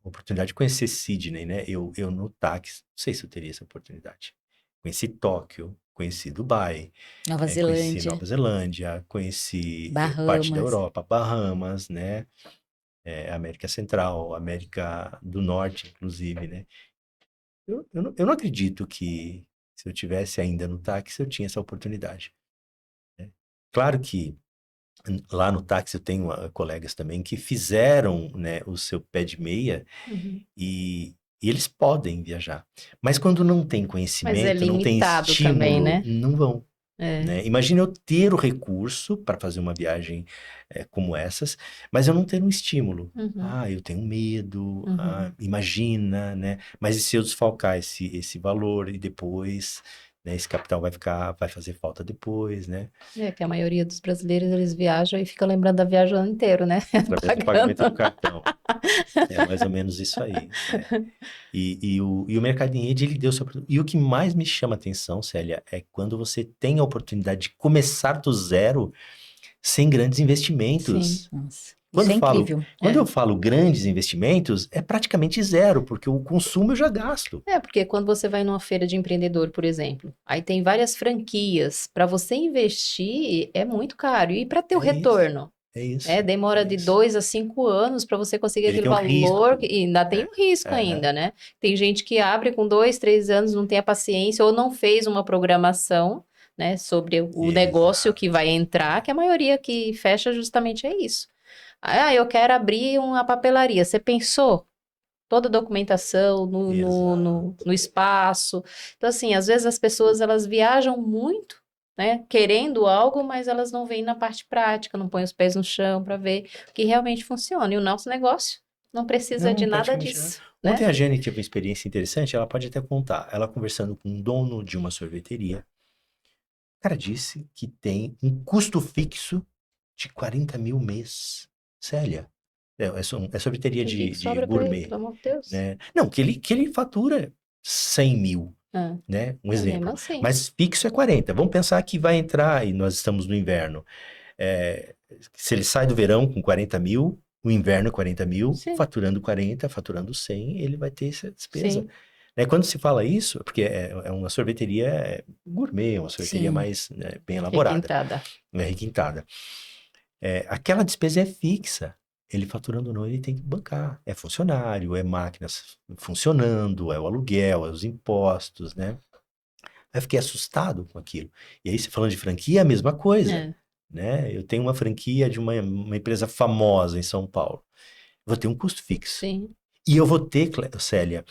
oportunidade de conhecer Sydney, né? Eu no táxi, não sei se eu teria essa oportunidade. Conheci Tóquio, conheci Dubai, Nova conheci Zelândia. Nova Zelândia, conheci parte da Bahamas. Europa, Bahamas, né? América Central, América do Norte, inclusive, né? Eu não acredito que se eu tivesse ainda no táxi, eu tinha essa oportunidade, né? Claro que lá no táxi eu tenho colegas também que fizeram, né, o seu pé de meia e E eles podem viajar. Mas quando não tem Mas é conhecimento, não tem limitado estímulo, também, né? não vão. É. Né? Imagina eu ter o recurso para fazer uma viagem como essas, mas eu não ter um estímulo. Uhum, Eu tenho medo, uhum. imagina, né? Mas e se eu desfalcar esse valor e depois, né, esse capital vai fazer falta depois, né? É que a maioria dos brasileiros, eles viajam e ficam lembrando da viagem o ano inteiro, né? Através do Pagando. pagamento do cartão. É mais ou menos isso aí, né? E o Mercado em Rede, ele deu sua... E o que mais me chama a atenção, Célia, é quando você tem a oportunidade de começar do zero sem grandes Sim. investimentos. Nossa, Quando isso eu é falo, incrível. quando É. eu falo grandes investimentos, é praticamente zero, porque o consumo eu já gasto. É, porque quando você vai numa feira de empreendedor, por exemplo, aí tem várias franquias. Para você investir é muito caro. E para ter o É isso, retorno, é né? isso, Demora é de isso. 2 a 5 anos para você conseguir Ele aquele tem um valor risco, e ainda tem né? um risco Aham, ainda, né? Tem gente que abre com 2, 3 anos, não tem a paciência ou não fez uma programação, né, sobre o negócio que exato. vai entrar, que a maioria que fecha justamente é isso. Eu quero abrir uma papelaria. Você pensou? Toda a documentação no Exato. espaço. Então, assim, às vezes as pessoas elas viajam muito, né, querendo algo, mas elas não veem na parte prática, não põem os pés no chão para ver o que realmente funciona. E o nosso negócio não precisa de Não, nada praticamente não. disso, Ontem né? a Jenny teve uma experiência interessante, ela pode até contar. Ela conversando com um dono de uma sorveteria, o cara disse que tem um custo fixo de 40 mil mês. Célia, é sorveteria E o que que de sobra para ele, gourmet, pelo amor de Deus? né? Não, que ele fatura 100 mil, Ah, né? Um é mesmo exemplo. assim. Mas fixo é 40. Vamos pensar que vai entrar, e nós estamos no inverno. Se ele sai do verão com 40 mil, o inverno é 40 mil, Sim, faturando 40, faturando 100, ele vai ter essa despesa. sim. Né? Quando se fala isso, porque é uma sorveteria gourmet, uma sorveteria Sim. mais, né, bem elaborada, Requintada. né, requintada. Aquela despesa é fixa. Ele faturando ou não, ele tem que bancar. É funcionário, é máquinas funcionando, é o aluguel, é os impostos, né? Aí eu fiquei assustado com aquilo. E aí, você falando de franquia, é a mesma coisa, É, né? Eu tenho uma franquia de uma empresa famosa em São Paulo. Vou ter um custo fixo. sim, E eu vou ter, Célia,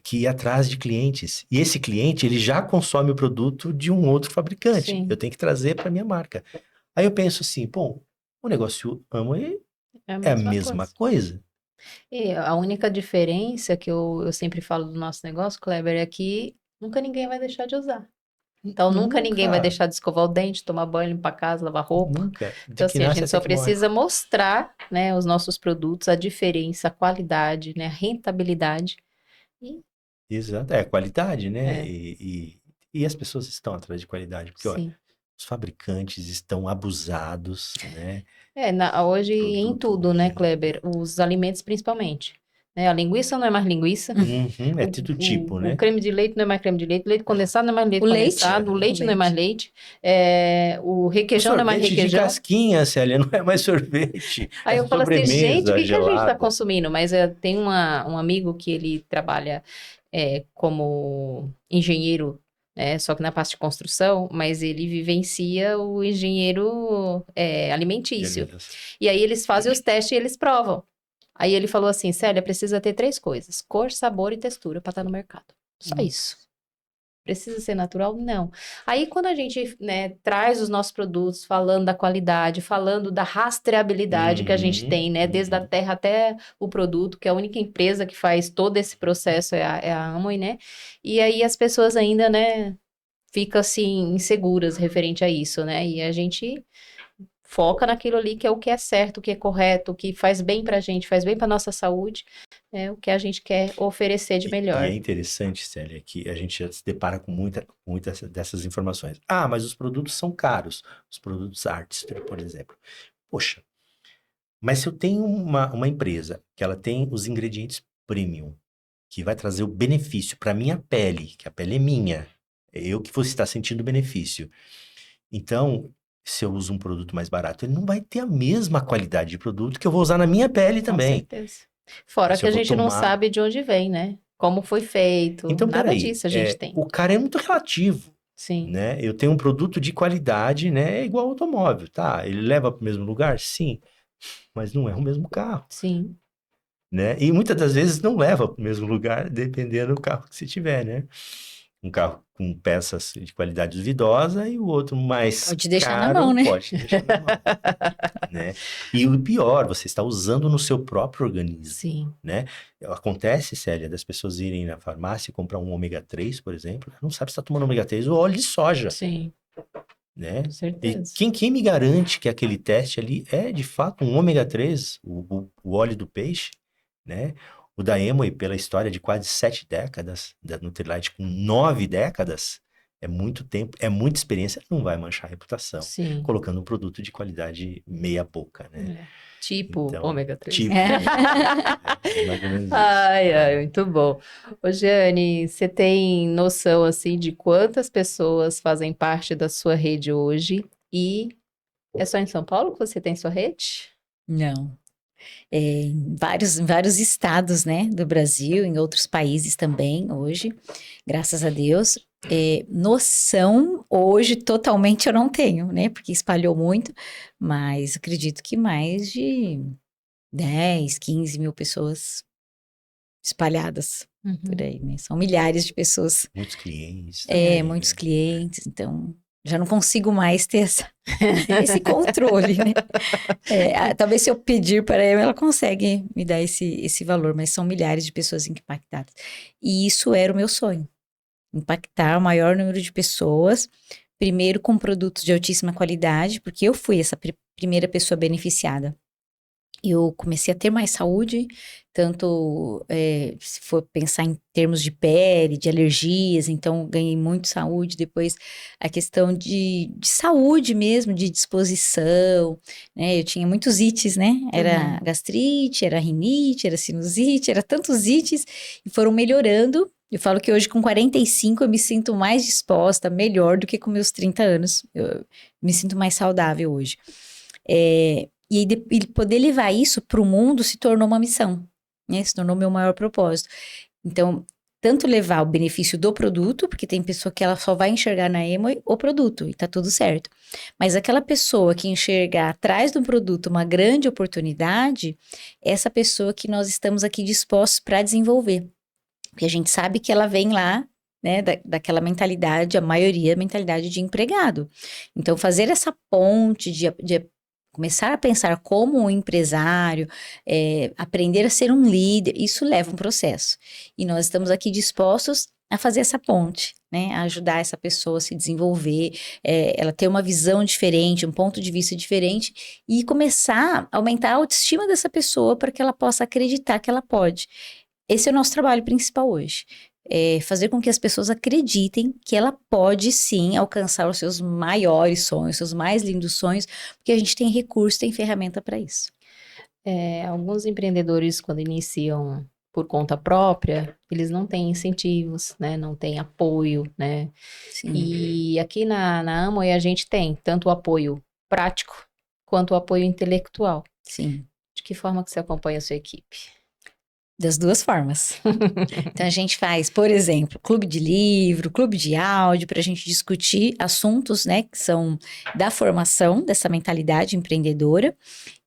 que ir atrás de clientes. E esse cliente, ele já consome o produto de um outro fabricante. Eu sim. tenho que trazer para minha marca. Aí eu penso assim, pô, o negócio Amway É a é a mesma mesma coisa. coisa. E a única diferença que eu sempre falo do nosso negócio, Kleber, é que nunca ninguém vai deixar de usar. Então, nunca ninguém vai Nunca, deixar de escovar o dente, tomar banho, limpar a casa, lavar roupa. nunca. De Então, que assim, a nasce gente até só que morre. precisa mostrar, né, os nossos produtos, a diferença, a qualidade, né, a rentabilidade. E, Exato, é qualidade, né? é, E as pessoas estão atrás de qualidade, porque ó, sim. os fabricantes estão abusados, né? Hoje, em Produto tudo, né, ruim. Kleber? Os alimentos, principalmente. Né, a linguiça não é mais linguiça. Uhum, é O, todo tipo, o né? creme de leite não é mais creme de leite, leite condensado não é mais leite O leite. condensado, o O leite não é mais leite. leite, o O requeijão não é mais sorvete de requeijão. casquinha, Célia, não é mais sorvete, Aí é eu falo assim, gente, o sobremesa que que a gente está gelada. consumindo? Mas tem um amigo que ele trabalha como engenheiro, né, só que na parte de construção, mas ele vivencia o engenheiro De alimentício. alimentação. E aí eles fazem os testes e eles provam. Aí ele falou assim, Célia, precisa ter 3 coisas: cor, sabor e textura para estar no mercado. Só isso. Precisa ser natural? Não. Aí, quando a gente, né, traz os nossos produtos, falando da qualidade, falando da rastreabilidade que a gente Uhum, tem, né, desde a uhum. terra até o produto, que a única empresa que faz todo esse processo é a Amway, né? E aí as pessoas ainda, né, ficam assim, inseguras referente a isso, né? E a gente foca naquilo ali que é o que é certo, o que é correto, o que faz bem pra gente, faz bem pra nossa saúde, é o que a gente quer oferecer de E é melhor. interessante, Célia, que a gente já se depara com muitas dessas informações. Ah, mas os produtos são caros. Os produtos Artistry, por exemplo. Poxa, mas se eu tenho uma empresa que ela tem os ingredientes premium, que vai trazer o benefício para minha pele, que a pele é minha, é eu que vou estar sentindo o benefício. Então, se eu uso um produto mais barato, ele não vai ter a mesma qualidade de produto que eu vou usar na minha pele Com também. certeza. Fora Se que eu a vou gente não tomar. sabe de onde vem, né? Como foi feito, Então, nada peraí, disso a gente tem. o cara é muito relativo, Sim, né? Eu tenho um produto de qualidade, né? É igual automóvel, tá? Ele leva para o mesmo lugar? Sim, mas não é o mesmo carro. sim. né? E muitas das vezes não leva para o mesmo lugar, dependendo do carro que você tiver, né? Um carro com peças de qualidade duvidosa e o outro mais Pode deixar na caro mão, né? pode deixar na mão, né? E o pior, você está usando no seu próprio organismo, Sim, né? Acontece, Célia, das pessoas irem na farmácia e comprar um ômega 3, por exemplo, não sabe se está tomando ômega 3 ou óleo de soja, sim, né? com E certeza. quem me garante que aquele teste ali é de fato um ômega 3, o óleo do peixe, né? O da Amway, pela história de quase 7 décadas, da Nutrilite com 9 décadas, é muito tempo, é muita experiência, não vai manchar a reputação, Sim. colocando um produto de qualidade meia boca, né? É. Tipo Então, ômega 3. tipo, é mais ou menos isso. Ai, muito bom. Ô, Jane, você tem noção, assim, de quantas pessoas fazem parte da sua rede hoje? E é só em São Paulo que você tem sua rede? Não. Em vários estados, né, do Brasil, em outros países também, hoje, graças a Deus. Noção, hoje, totalmente eu não tenho, né, porque espalhou muito, mas acredito que mais de 10, 15 mil pessoas espalhadas por aí, né? São milhares de pessoas, Muitos clientes também, muitos né? clientes, então já não consigo mais ter esse controle, né? Talvez se eu pedir para ela consegue me dar esse valor, mas são milhares de pessoas impactadas. E isso era o meu sonho, impactar o maior número de pessoas, primeiro com produtos de altíssima qualidade, porque eu fui essa primeira pessoa beneficiada. Eu comecei a ter mais saúde, tanto se for pensar em termos de pele, de alergias, então ganhei muito saúde. Depois a questão de saúde mesmo, de disposição, né? Eu tinha muitos ites, né? Era gastrite, era rinite, era sinusite, era tantos ites e foram melhorando. Eu falo que hoje com 45 eu me sinto mais disposta, melhor do que com meus 30 anos. Eu me sinto mais saudável hoje. E poder levar isso para o mundo se tornou uma missão, né? Se tornou meu maior propósito. Então, tanto levar o benefício do produto, porque tem pessoa que ela só vai enxergar na Amway o produto, e tá tudo certo. Mas aquela pessoa que enxergar atrás do produto uma grande oportunidade, essa pessoa que nós estamos aqui dispostos para desenvolver. Porque a gente sabe que ela vem lá, né, daquela mentalidade, a maioria mentalidade de empregado. Então, fazer essa ponte de começar a pensar como um empresário, aprender a ser um líder, isso leva um processo. E nós estamos aqui dispostos a fazer essa ponte, né? A ajudar essa pessoa a se desenvolver, ela ter uma visão diferente, um ponto de vista diferente e começar a aumentar a autoestima dessa pessoa para que ela possa acreditar que ela pode. Esse é o nosso trabalho principal hoje. Fazer com que as pessoas acreditem que ela pode sim alcançar os seus maiores sonhos, seus mais lindos sonhos, porque a gente tem recurso, tem ferramenta para isso. Alguns empreendedores, quando iniciam por conta própria, eles não têm incentivos, né? Não têm apoio, né? Sim. E aqui na Amway a gente tem tanto o apoio prático quanto o apoio intelectual. Sim. De que forma que você acompanha a sua equipe? Das duas formas. Então, a gente faz, por exemplo, clube de livro, clube de áudio, para a gente discutir assuntos, né, que são da formação dessa mentalidade empreendedora.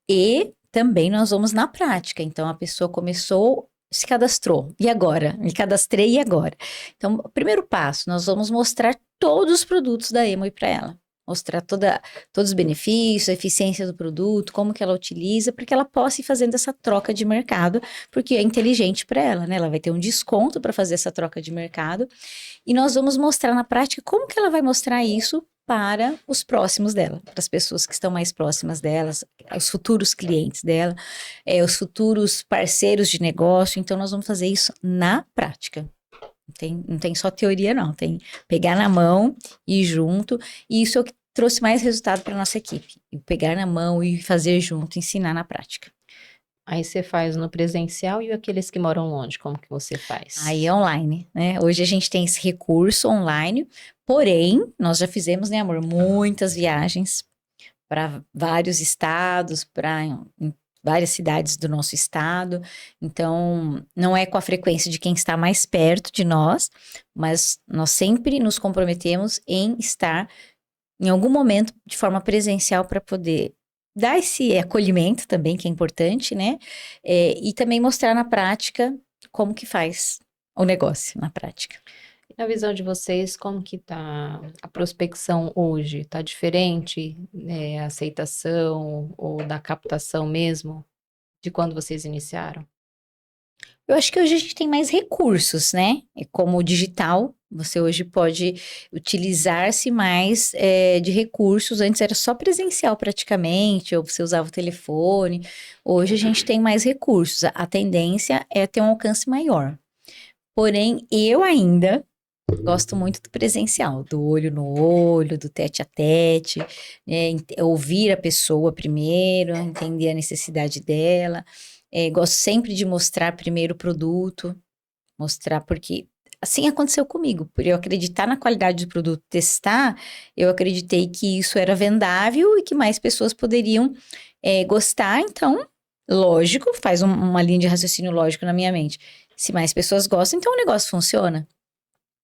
E também nós vamos na prática. Então, a pessoa começou, se cadastrou. E agora? Me cadastrei e agora? Então, o primeiro passo, nós vamos mostrar todos os produtos da Amway para ela. Mostrar todos os benefícios, a eficiência do produto, como que ela utiliza, para que ela possa ir fazendo essa troca de mercado, porque é inteligente para ela, né? Ela vai ter um desconto para fazer essa troca de mercado. E nós vamos mostrar na prática como que ela vai mostrar isso para os próximos dela, para as pessoas que estão mais próximas delas, os futuros clientes dela, os futuros parceiros de negócio. Então, nós vamos fazer isso na prática. Não tem só teoria, não. Tem pegar na mão e ir junto. E isso é o que trouxe mais resultado para nossa equipe. Pegar na mão e fazer junto, ensinar na prática. Aí você faz no presencial e aqueles que moram longe, como que você faz? Aí é online, né? Hoje a gente tem esse recurso online, porém, nós já fizemos, né, amor, muitas viagens para vários estados, para várias cidades do nosso estado. Então, não é com a frequência de quem está mais perto de nós, mas nós sempre nos comprometemos em estar em algum momento de forma presencial para poder dar esse acolhimento também, que é importante, né? E também mostrar na prática como que faz o negócio na prática. Na visão de vocês, como que tá a prospecção hoje? Tá diferente, a aceitação ou da captação mesmo de quando vocês iniciaram? Eu acho que hoje a gente tem mais recursos, né? Como o digital, você hoje pode utilizar-se mais de recursos. Antes era só presencial praticamente, ou você usava o telefone. Hoje a gente tem mais recursos. A tendência é ter um alcance maior. Porém, eu ainda gosto muito do presencial, do olho no olho, do tete a tete, né? Ouvir a pessoa primeiro, entender a necessidade dela. Gosto sempre de mostrar primeiro o produto, mostrar porque assim aconteceu comigo, por eu acreditar na qualidade do produto, testar, eu acreditei que isso era vendável e que mais pessoas poderiam gostar, então, lógico, faz uma linha de raciocínio lógico na minha mente. Se mais pessoas gostam, então o negócio funciona,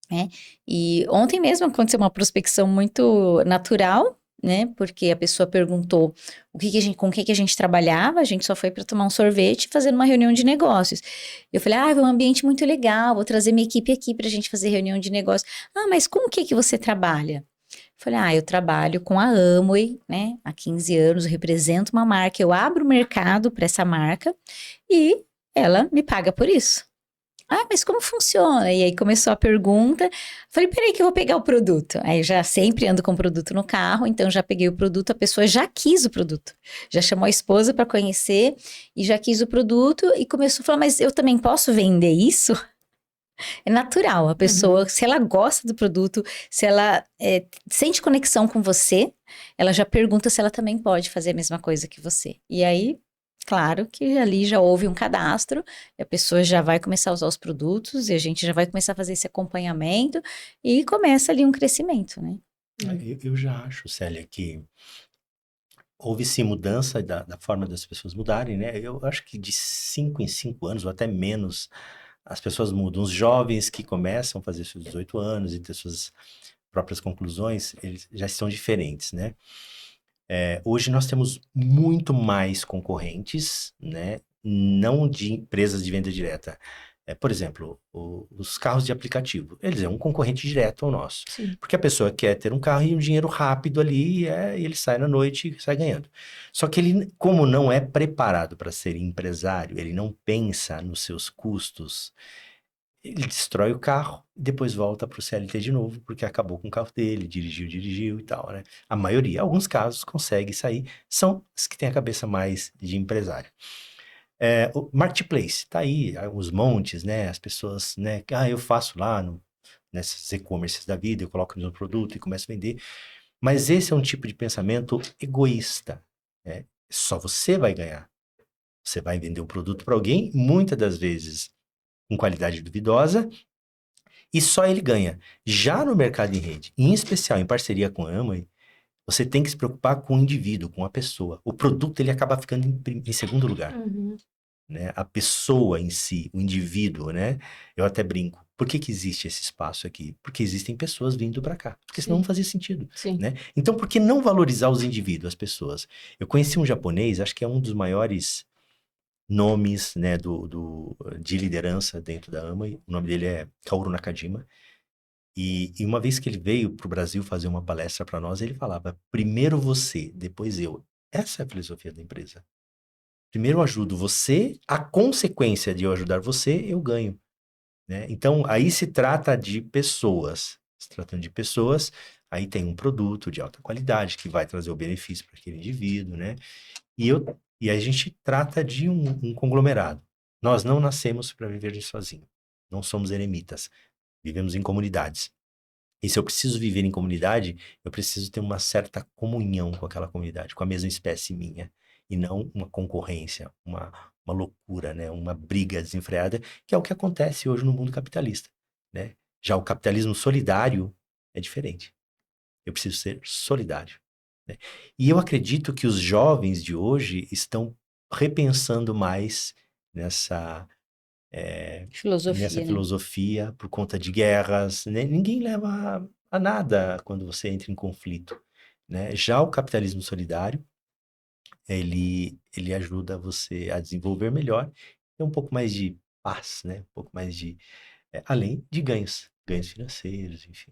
né? E ontem mesmo aconteceu uma prospecção muito natural, né? Porque a pessoa perguntou com o que a gente trabalhava, a gente só foi para tomar um sorvete e fazer uma reunião de negócios. Eu falei, é um ambiente muito legal, vou trazer minha equipe aqui para a gente fazer reunião de negócios. Mas com o que você trabalha? Eu falei, eu trabalho com a Amway, né? Há 15 anos, eu represento uma marca, eu abro o mercado para essa marca e ela me paga por isso. Mas como funciona? E aí começou a pergunta. Falei, peraí que eu vou pegar o produto. Aí já sempre ando com o produto no carro, então já peguei o produto, a pessoa já quis o produto. Já chamou a esposa para conhecer e já quis o produto e começou a falar, mas eu também posso vender isso? É natural, a pessoa, se ela gosta do produto, se ela sente conexão com você, ela já pergunta se ela também pode fazer a mesma coisa que você. E aí claro que ali já houve um cadastro, e a pessoa já vai começar a usar os produtos, e a gente já vai começar a fazer esse acompanhamento, e começa ali um crescimento, né? Eu já acho, Célia, que houve sim mudança da forma das pessoas mudarem, né? Eu acho que de 5 em 5 anos, ou até menos, as pessoas mudam. Os jovens que começam a fazer seus 18 anos e ter suas próprias conclusões, eles já estão diferentes, né? Hoje nós temos muito mais concorrentes, né? Não de empresas de venda direta. Por exemplo, os carros de aplicativo, eles é um concorrente direto ao nosso. Sim. Porque a pessoa quer ter um carro e um dinheiro rápido ali, e ele sai na noite e sai ganhando. Só que ele, como não é preparado para ser empresário, ele não pensa nos seus custos, ele destrói o carro e depois volta para o CLT de novo, porque acabou com o carro dele, dirigiu e tal, né? A maioria, alguns casos, consegue sair, são os que têm a cabeça mais de empresário. O marketplace, tá aí, os montes, né? As pessoas, né? Eu faço lá nesses e-commerces da vida, eu coloco no meu produto e começo a vender. Mas esse é um tipo de pensamento egoísta, né? Só você vai ganhar. Você vai vender um produto para alguém, muitas das vezes com qualidade duvidosa, e só ele ganha. Já no mercado em rede, em especial em parceria com a Amway, você tem que se preocupar com o indivíduo, com a pessoa. O produto ele acaba ficando em segundo lugar. Né? A pessoa em si, o indivíduo, né? Eu até brinco. Por que existe esse espaço aqui? Porque existem pessoas vindo para cá. Porque senão não fazia sentido, né? Então, por que não valorizar os indivíduos, as pessoas? Eu conheci um japonês, acho que é um dos maiores nomes, né, de liderança dentro da Amway. O nome dele é Kaoru Nakajima. E uma vez que ele veio para o Brasil fazer uma palestra para nós, ele falava, primeiro você, depois eu. Essa é a filosofia da empresa. Primeiro eu ajudo você, a consequência de eu ajudar você, eu ganho. Né? Então, aí se trata de pessoas. Se tratando de pessoas, aí tem um produto de alta qualidade que vai trazer o benefício para aquele indivíduo, né? E a gente trata de um conglomerado. Nós não nascemos para viver sozinho. Não somos eremitas. Vivemos em comunidades. E se eu preciso viver em comunidade, eu preciso ter uma certa comunhão com aquela comunidade, com a mesma espécie minha. E não uma concorrência, uma loucura, né? Uma briga desenfreada, que é o que acontece hoje no mundo capitalista, né? Já o capitalismo solidário é diferente. Eu preciso ser solidário. Né? E eu acredito que os jovens de hoje estão repensando mais nessa filosofia por conta de guerras. Né? Ninguém leva a nada quando você entra em conflito. Né? Já o capitalismo solidário, ele ajuda você a desenvolver melhor, ter um pouco mais de paz, né? Um pouco mais de, além de ganhos financeiros, enfim.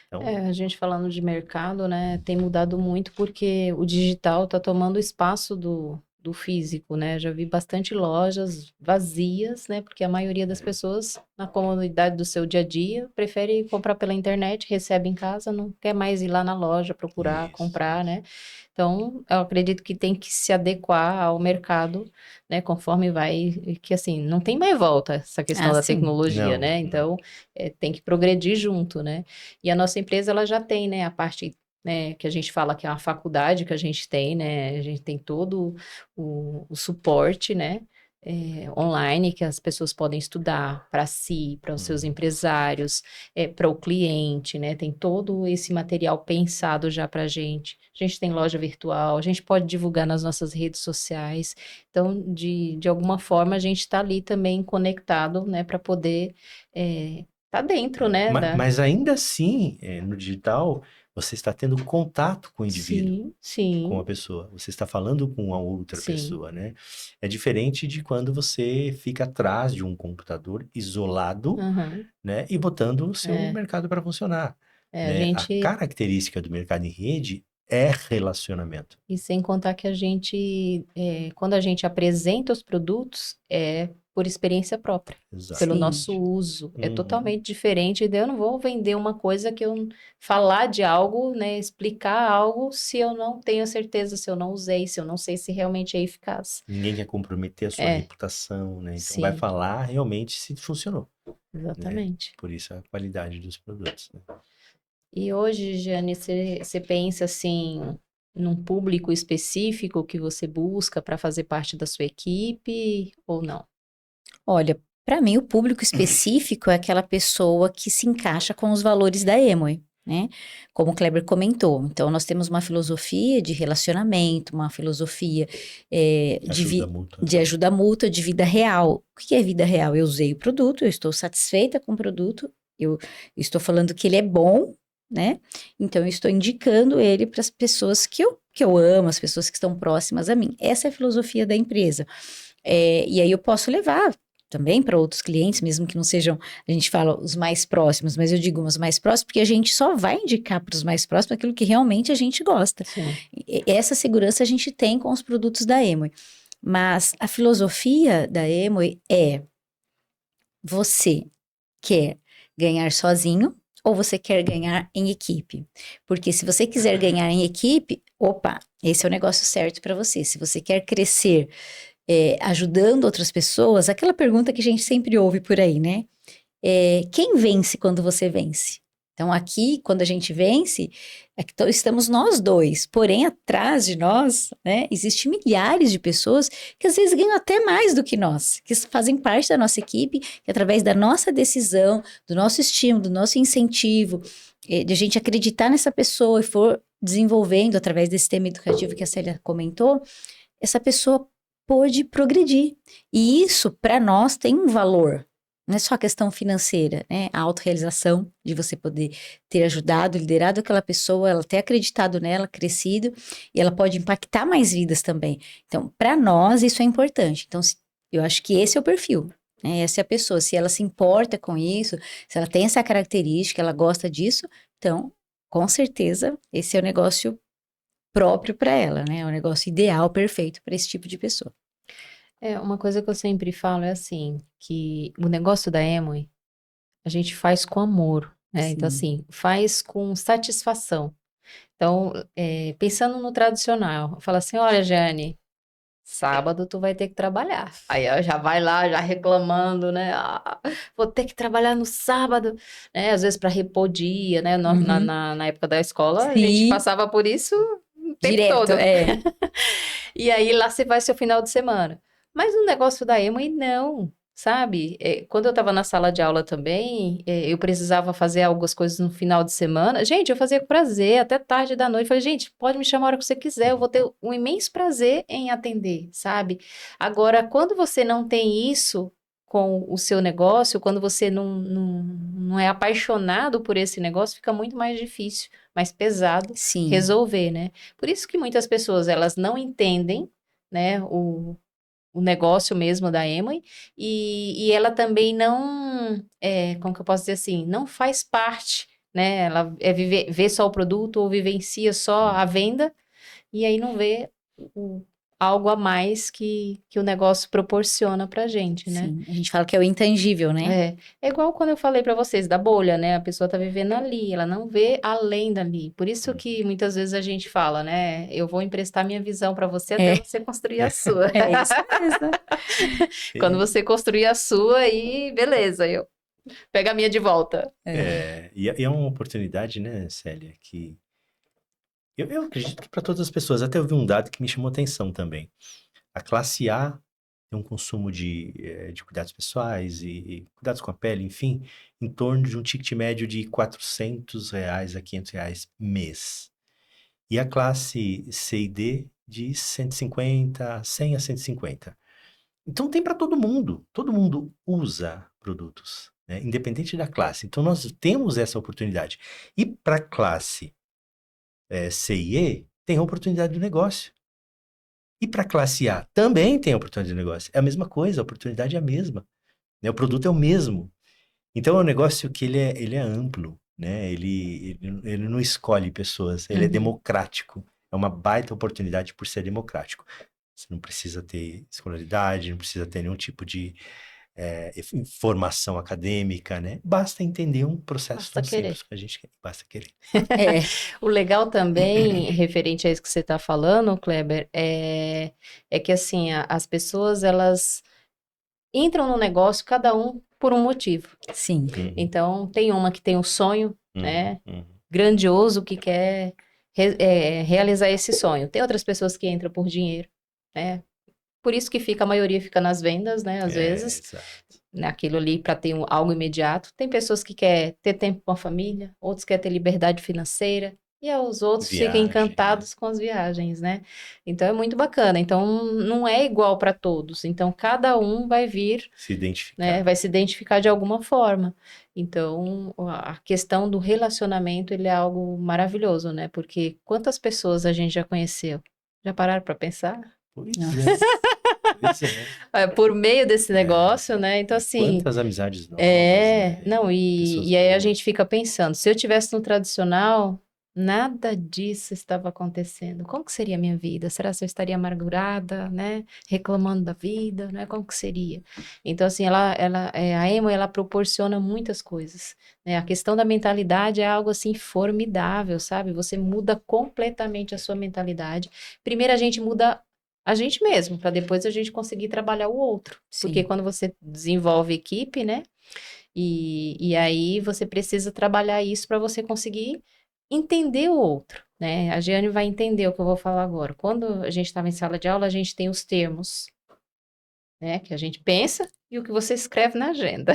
Então, A gente falando de mercado, né, tem mudado muito porque o digital está tomando espaço do físico, né? Já vi bastante lojas vazias, né? Porque a maioria das pessoas, na comodidade do seu dia a dia, prefere comprar pela internet, recebe em casa, não quer mais ir lá na loja procurar, isso. comprar, né? Então, eu acredito que tem que se adequar ao mercado, né? Conforme vai, que assim, não tem mais volta essa questão Ah, da sim. tecnologia, Não, né? não. Então, tem que progredir junto, né? E a nossa empresa, ela já tem, né, a parte, né, que a gente fala que é uma faculdade que a gente tem, né, a gente tem todo o suporte, né, online que as pessoas podem estudar para si, para os seus empresários, para o cliente, né, tem todo esse material pensado já para a gente. A gente tem loja virtual, a gente pode divulgar nas nossas redes sociais. Então, de alguma forma, a gente está ali também conectado, né, para poder tá dentro, né, Mas ainda assim, no digital, você está tendo contato com o indivíduo, Sim, com a sim, pessoa. Você está falando com a outra sim. pessoa, né? É diferente de quando você fica atrás de um computador isolado, Aham. né? E botando o seu É, mercado para funcionar, a né? A gente, característica do mercado em rede é relacionamento. e sem contar que a gente, quando a gente apresenta os produtos, é por experiência própria, pelo Sim. nosso Exatamente. uso. É Uhum. totalmente diferente, e daí eu não vou vender uma coisa que eu falar de algo, né, explicar algo se eu não tenho certeza, se eu não usei, se eu não sei se realmente é eficaz. Ninguém quer comprometer a sua É, reputação, né? Então vai sim, falar realmente se funcionou, né? exatamente. Por isso a qualidade dos produtos, né? E hoje, Jane, você pensa assim num público específico que você busca para fazer parte da sua equipe ou não? Olha, para mim, o público específico é aquela pessoa que se encaixa com os valores da Amway, né? Como o Kleber comentou. Então, nós temos uma filosofia de relacionamento, uma filosofia Ajuda mútua, de né? ajuda mútua, de vida real. O que é vida real? Eu usei o produto, eu estou satisfeita com o produto, eu estou falando que ele é bom, né? Então, eu estou indicando ele para as pessoas que eu amo, as pessoas que estão próximas a mim. Essa é a filosofia da empresa. E aí eu posso levar também para outros clientes, mesmo que não sejam, a gente fala os mais próximos, mas eu digo os mais próximos, porque a gente só vai indicar para os mais próximos aquilo que realmente a gente gosta. Sim. Essa segurança a gente tem com os produtos da Amway. Mas a filosofia da Amway é: você quer ganhar sozinho ou você quer ganhar em equipe? Porque se você quiser ganhar em equipe, opa, esse é o negócio certo para você. Se você quer crescer ajudando outras pessoas, aquela pergunta que a gente sempre ouve por aí, né? Quem vence quando você vence? Então, aqui, quando a gente vence, estamos nós dois, porém, atrás de nós, né, existem milhares de pessoas que às vezes ganham até mais do que nós, que fazem parte da nossa equipe, que através da nossa decisão, do nosso estímulo, do nosso incentivo, de a gente acreditar nessa pessoa e for desenvolvendo através desse tema educativo que a Célia comentou, essa pessoa pôde progredir. E isso, para nós, tem um valor. Não é só a questão financeira, né? A autorrealização de você poder ter ajudado, liderado aquela pessoa, ela ter acreditado nela, crescido, e ela pode impactar mais vidas também. Então, para nós, isso é importante. Então, eu acho que esse é o perfil, né? Essa é a pessoa. Se ela se importa com isso, se ela tem essa característica, ela gosta disso, então, com certeza, esse é o negócio próprio para ela, né? É o negócio ideal, perfeito para esse tipo de pessoa. Uma coisa que eu sempre falo é assim, que o negócio da Amway, a gente faz com amor, né? Então, Sim. assim, faz com satisfação. Então, pensando no tradicional, fala assim, olha, Jane, sábado tu vai ter que trabalhar. Aí ó, já vai lá, já reclamando, né? Ah, vou ter que trabalhar no sábado, né? Às vezes para repor dia, né? Uhum. Na época da escola, a gente Sim, passava por isso o tempo direto, todo. E aí lá você vai seu final de semana. Mas o negócio da Emo, não, sabe? Quando eu estava na sala de aula também, eu precisava fazer algumas coisas no final de semana. Gente, eu fazia com prazer, até tarde da noite. Falei, gente, pode me chamar a hora que você quiser, eu vou ter um imenso prazer em atender, sabe? Agora, quando você não tem isso com o seu negócio, quando você não é apaixonado por esse negócio, fica muito mais difícil, mais pesado Sim. resolver, né? Por isso que muitas pessoas, elas não entendem, né, o negócio mesmo da Amway, e ela também não, como que eu posso dizer assim, não faz parte, né? Ela vê só o produto ou vivencia só a venda, e aí não vê algo a mais que o negócio proporciona pra gente, né? Sim, a gente fala que é o intangível, né? É igual quando eu falei pra vocês da bolha, né? A pessoa tá vivendo ali, ela não vê além dali. Por isso que muitas vezes a gente fala, né? Eu vou emprestar minha visão pra você até você construir a sua. É isso mesmo. Quando você construir a sua, aí beleza, eu pego a minha de volta. E é uma oportunidade, né, Célia, que eu acredito que para todas as pessoas, até eu vi um dado que me chamou atenção também. A classe A tem um consumo de cuidados pessoais e cuidados com a pele, enfim, em torno de um ticket médio de R$ 400 a R$ 500 mês. E a classe C e D de 150, 100 a 150. Então tem para todo mundo usa produtos, né? Independente da classe. Então nós temos essa oportunidade. E para a classe C e E, tem a oportunidade de negócio. E para a classe A também tem a oportunidade de negócio. É a mesma coisa, a oportunidade é a mesma, né? O produto é o mesmo. Então é um negócio que ele é amplo, né? Ele não escolhe pessoas, ele é Uhum. democrático. É uma baita oportunidade por ser democrático. Você não precisa ter escolaridade, não precisa ter nenhum tipo de formação acadêmica, né? Basta entender um processo Basta tão querer. simples que a gente quer. Basta querer. É, O legal também, referente a isso que você está falando, Kleber, é que assim, as pessoas, elas entram no negócio, cada um por um motivo. sim. Então, tem uma que tem um sonho, né, Uhum. grandioso, que quer realizar esse sonho. Tem outras pessoas que entram por dinheiro, né? Por isso que a maioria fica nas vendas, né, às vezes, Exato. naquilo ali para ter algo imediato. Tem pessoas que querem ter tempo com a família, outros querem ter liberdade financeira, e os outros ficam Viagem, encantados com as viagens, né? Então é muito bacana. Então não é igual para todos. Então cada um vai vir, se identificar. né? Vai se identificar de alguma forma. Então a questão do relacionamento, ele é algo maravilhoso, né? Porque quantas pessoas a gente já conheceu? Já pararam para pensar? Pois Nossa. Pois é. Por meio desse negócio, né? Então assim, Quantas amizades novas, né? não, Pessoas e aí a boas. gente fica pensando, se eu tivesse no tradicional, nada disso estava acontecendo. Como que seria a minha vida? Será que eu estaria amargurada, né? Reclamando da vida, né? Como que seria? Então, assim, a Emo, ela proporciona muitas coisas, né? A questão da mentalidade é algo, assim, formidável, sabe? Você muda completamente a sua mentalidade. Primeiro, a gente muda a gente mesmo, para depois a gente conseguir trabalhar o outro. Porque Sim. quando você desenvolve equipe, né? E aí você precisa trabalhar isso para você conseguir entender o outro, né? A Giane vai entender o que eu vou falar agora. Quando a gente estava em sala de aula, a gente tem os termos, né? Que a gente pensa e o que você escreve na agenda.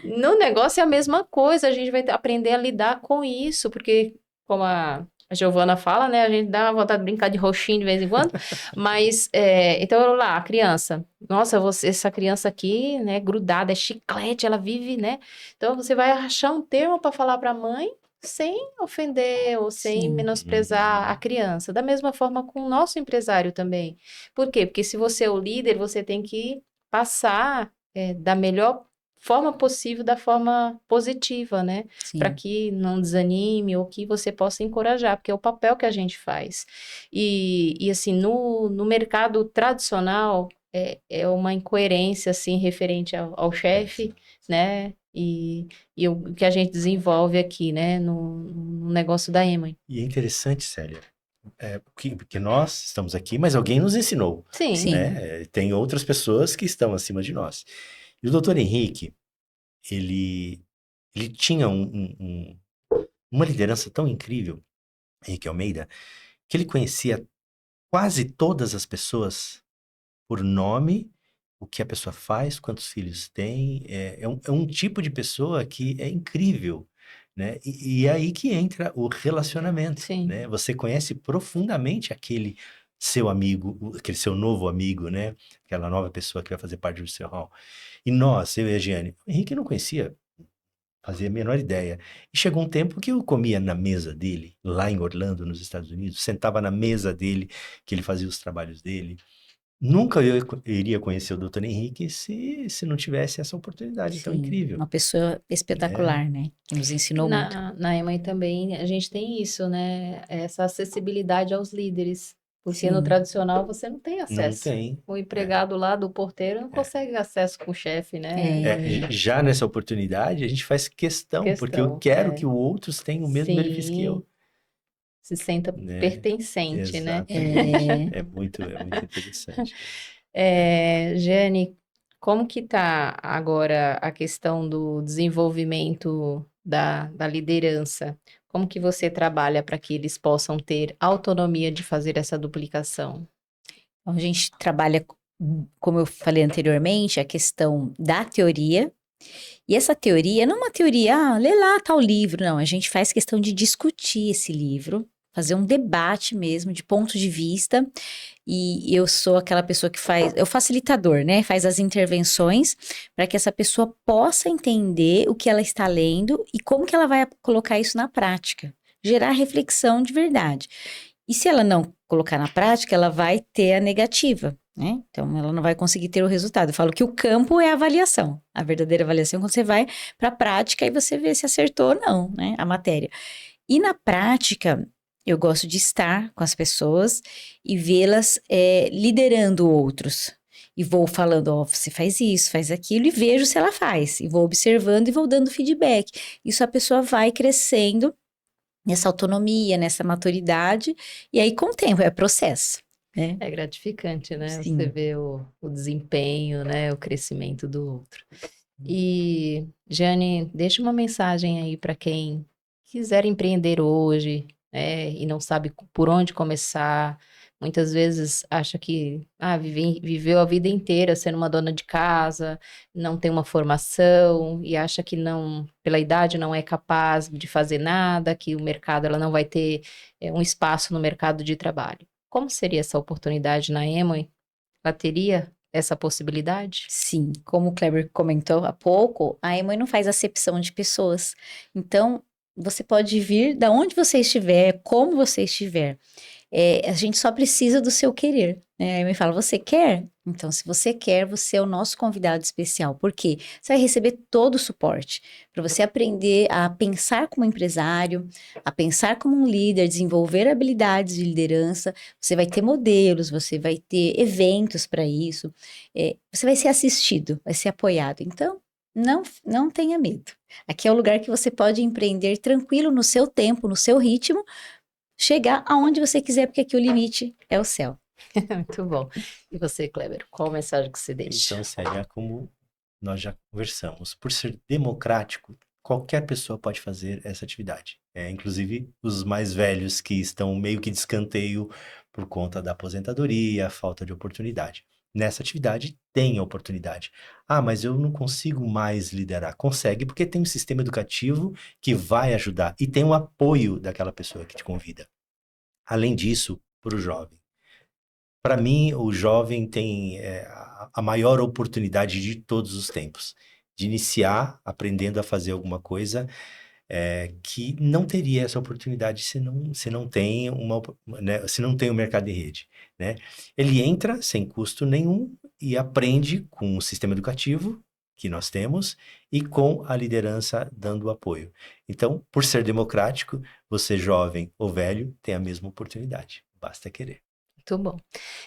No negócio é a mesma coisa, a gente vai aprender a lidar com isso, porque como a Giovana fala, né? A gente dá uma vontade de brincar de roxinho de vez em quando, mas, então, lá, a criança, nossa, essa criança aqui, né, grudada, é chiclete, ela vive, né? Então, você vai achar um termo para falar para a mãe, sem ofender ou sem Sim. menosprezar a criança. Da mesma forma com o nosso empresário também. Por quê? Porque se você é o líder, você tem que passar da melhor forma possível, da forma positiva, né? Para Sim. que não desanime ou que você possa encorajar, porque é o papel que a gente faz. E assim, no mercado tradicional, é uma incoerência, assim, referente ao chefe, né? E o que a gente desenvolve aqui, né? No negócio da Emma. E é interessante, Célia, porque nós estamos aqui, mas alguém nos ensinou, Sim. Sim. né? Tem outras pessoas que estão acima de nós. E o doutor Henrique, ele tinha uma liderança tão incrível, Henrique Almeida, que ele conhecia quase todas as pessoas por nome, o que a pessoa faz, quantos filhos tem. É um tipo de pessoa que é incrível, né? E é aí que entra o relacionamento, Sim. né? Você conhece profundamente aquele seu amigo, aquele seu novo amigo, né? Aquela nova pessoa que vai fazer parte do seu hall. E nós, eu e a Giane, o Henrique não conhecia, fazia a menor ideia. E chegou um tempo que eu comia na mesa dele, lá em Orlando, nos Estados Unidos, sentava na mesa dele, que ele fazia os trabalhos dele. Nunca eu iria conhecer o Dr. Henrique se não tivesse essa oportunidade tão Sim, incrível. uma pessoa espetacular, né? Que nos ensinou muito. Na EMA também a gente tem isso, né? Essa acessibilidade aos líderes. Porque no Sim. tradicional você não tem Não acesso. tem. O empregado lá do porteiro não consegue acesso com o chefe, né? Já nessa oportunidade, a gente faz questão, porque eu quero que os outros tenham o mesmo benefício que eu. Se sinta Né? pertencente, né? Exatamente. É muito interessante. Jane, como que tá agora a questão do desenvolvimento da liderança? Como que você trabalha para que eles possam ter autonomia de fazer essa duplicação? Então, a gente trabalha, como eu falei anteriormente, a questão da teoria. E essa teoria não é uma teoria, lê lá tal livro, não. A gente faz questão de discutir esse livro, fazer um debate mesmo de ponto de vista. E eu sou aquela pessoa que é o facilitador, né? Faz as intervenções para que essa pessoa possa entender o que ela está lendo e como que ela vai colocar isso na prática, gerar reflexão de verdade. E se ela não colocar na prática, ela vai ter a negativa, né? Então, ela não vai conseguir ter o resultado. Eu falo que o campo é a avaliação. A verdadeira avaliação é quando você vai para a prática e você vê se acertou ou não, né? A matéria. E na prática, eu gosto de estar com as pessoas e vê-las liderando outros. E vou falando, ó, você faz isso, faz aquilo, e vejo se ela faz. E vou observando e vou dando feedback. Isso a pessoa vai crescendo nessa autonomia, nessa maturidade, e aí com o tempo, é processo. Né? É gratificante, né? Sim. Você vê o desempenho, né? O crescimento do outro. E, Jane, deixa uma mensagem aí para quem quiser empreender hoje, né? E não sabe por onde começar. Muitas vezes acha que viveu a vida inteira sendo uma dona de casa, não tem uma formação e acha que não, pela idade, não é capaz de fazer nada, que o mercado, ela não vai ter um espaço no mercado de trabalho. Como seria essa oportunidade na Amway? Ela teria essa possibilidade? Sim, como o Kleber comentou há pouco, a Amway não faz acepção de pessoas. Então, você pode vir da onde você estiver, como você estiver. A gente só precisa do seu querer. Aí me fala, você quer? Então, se você quer, você é o nosso convidado especial. Por quê? Você vai receber todo o suporte para você aprender a pensar como empresário, a pensar como um líder, desenvolver habilidades de liderança. Você vai ter modelos, você vai ter eventos para isso. Você vai ser assistido, vai ser apoiado. Então, não tenha medo. Aqui é o lugar que você pode empreender tranquilo no seu tempo, no seu ritmo, chegar aonde você quiser, porque aqui o limite é o céu. Muito bom. E você, Kleber, qual a mensagem que você deixa? Então, Célia, como nós já conversamos, por ser democrático, qualquer pessoa pode fazer essa atividade. Inclusive os mais velhos que estão meio que de escanteio por conta da aposentadoria, falta de oportunidade. Nessa atividade tem a oportunidade. Mas eu não consigo mais liderar. Consegue, porque tem um sistema educativo que vai ajudar e tem o apoio daquela pessoa que te convida. Além disso, para o jovem. Para mim, o jovem tem a maior oportunidade de todos os tempos, de iniciar aprendendo a fazer alguma coisa que não teria essa oportunidade se não tem se não tem o mercado de rede, né? Ele entra sem custo nenhum e aprende com o sistema educativo que nós temos e com a liderança dando apoio. Então, por ser democrático, você jovem ou velho tem a mesma oportunidade, basta querer. Muito bom.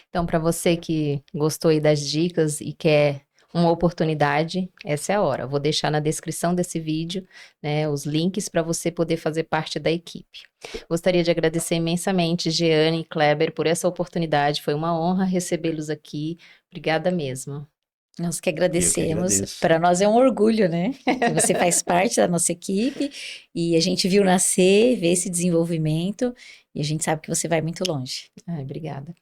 Então, para você que gostou aí das dicas e quer uma oportunidade, essa é a hora. Vou deixar na descrição desse vídeo, né, os links para você poder fazer parte da equipe. Gostaria de agradecer imensamente, Jeane e Kleber, por essa oportunidade. Foi uma honra recebê-los aqui. Obrigada mesmo. Nós que agradecemos. agradeço. Para nós é um orgulho, né? Que você faz parte da nossa equipe e a gente viu nascer, ver esse desenvolvimento e a gente sabe que você vai muito longe. Obrigada.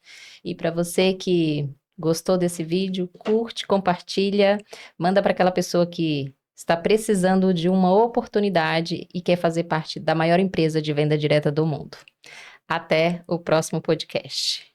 E para você que gostou desse vídeo, curte, compartilha, manda para aquela pessoa que está precisando de uma oportunidade e quer fazer parte da maior empresa de venda direta do mundo. Até o próximo podcast.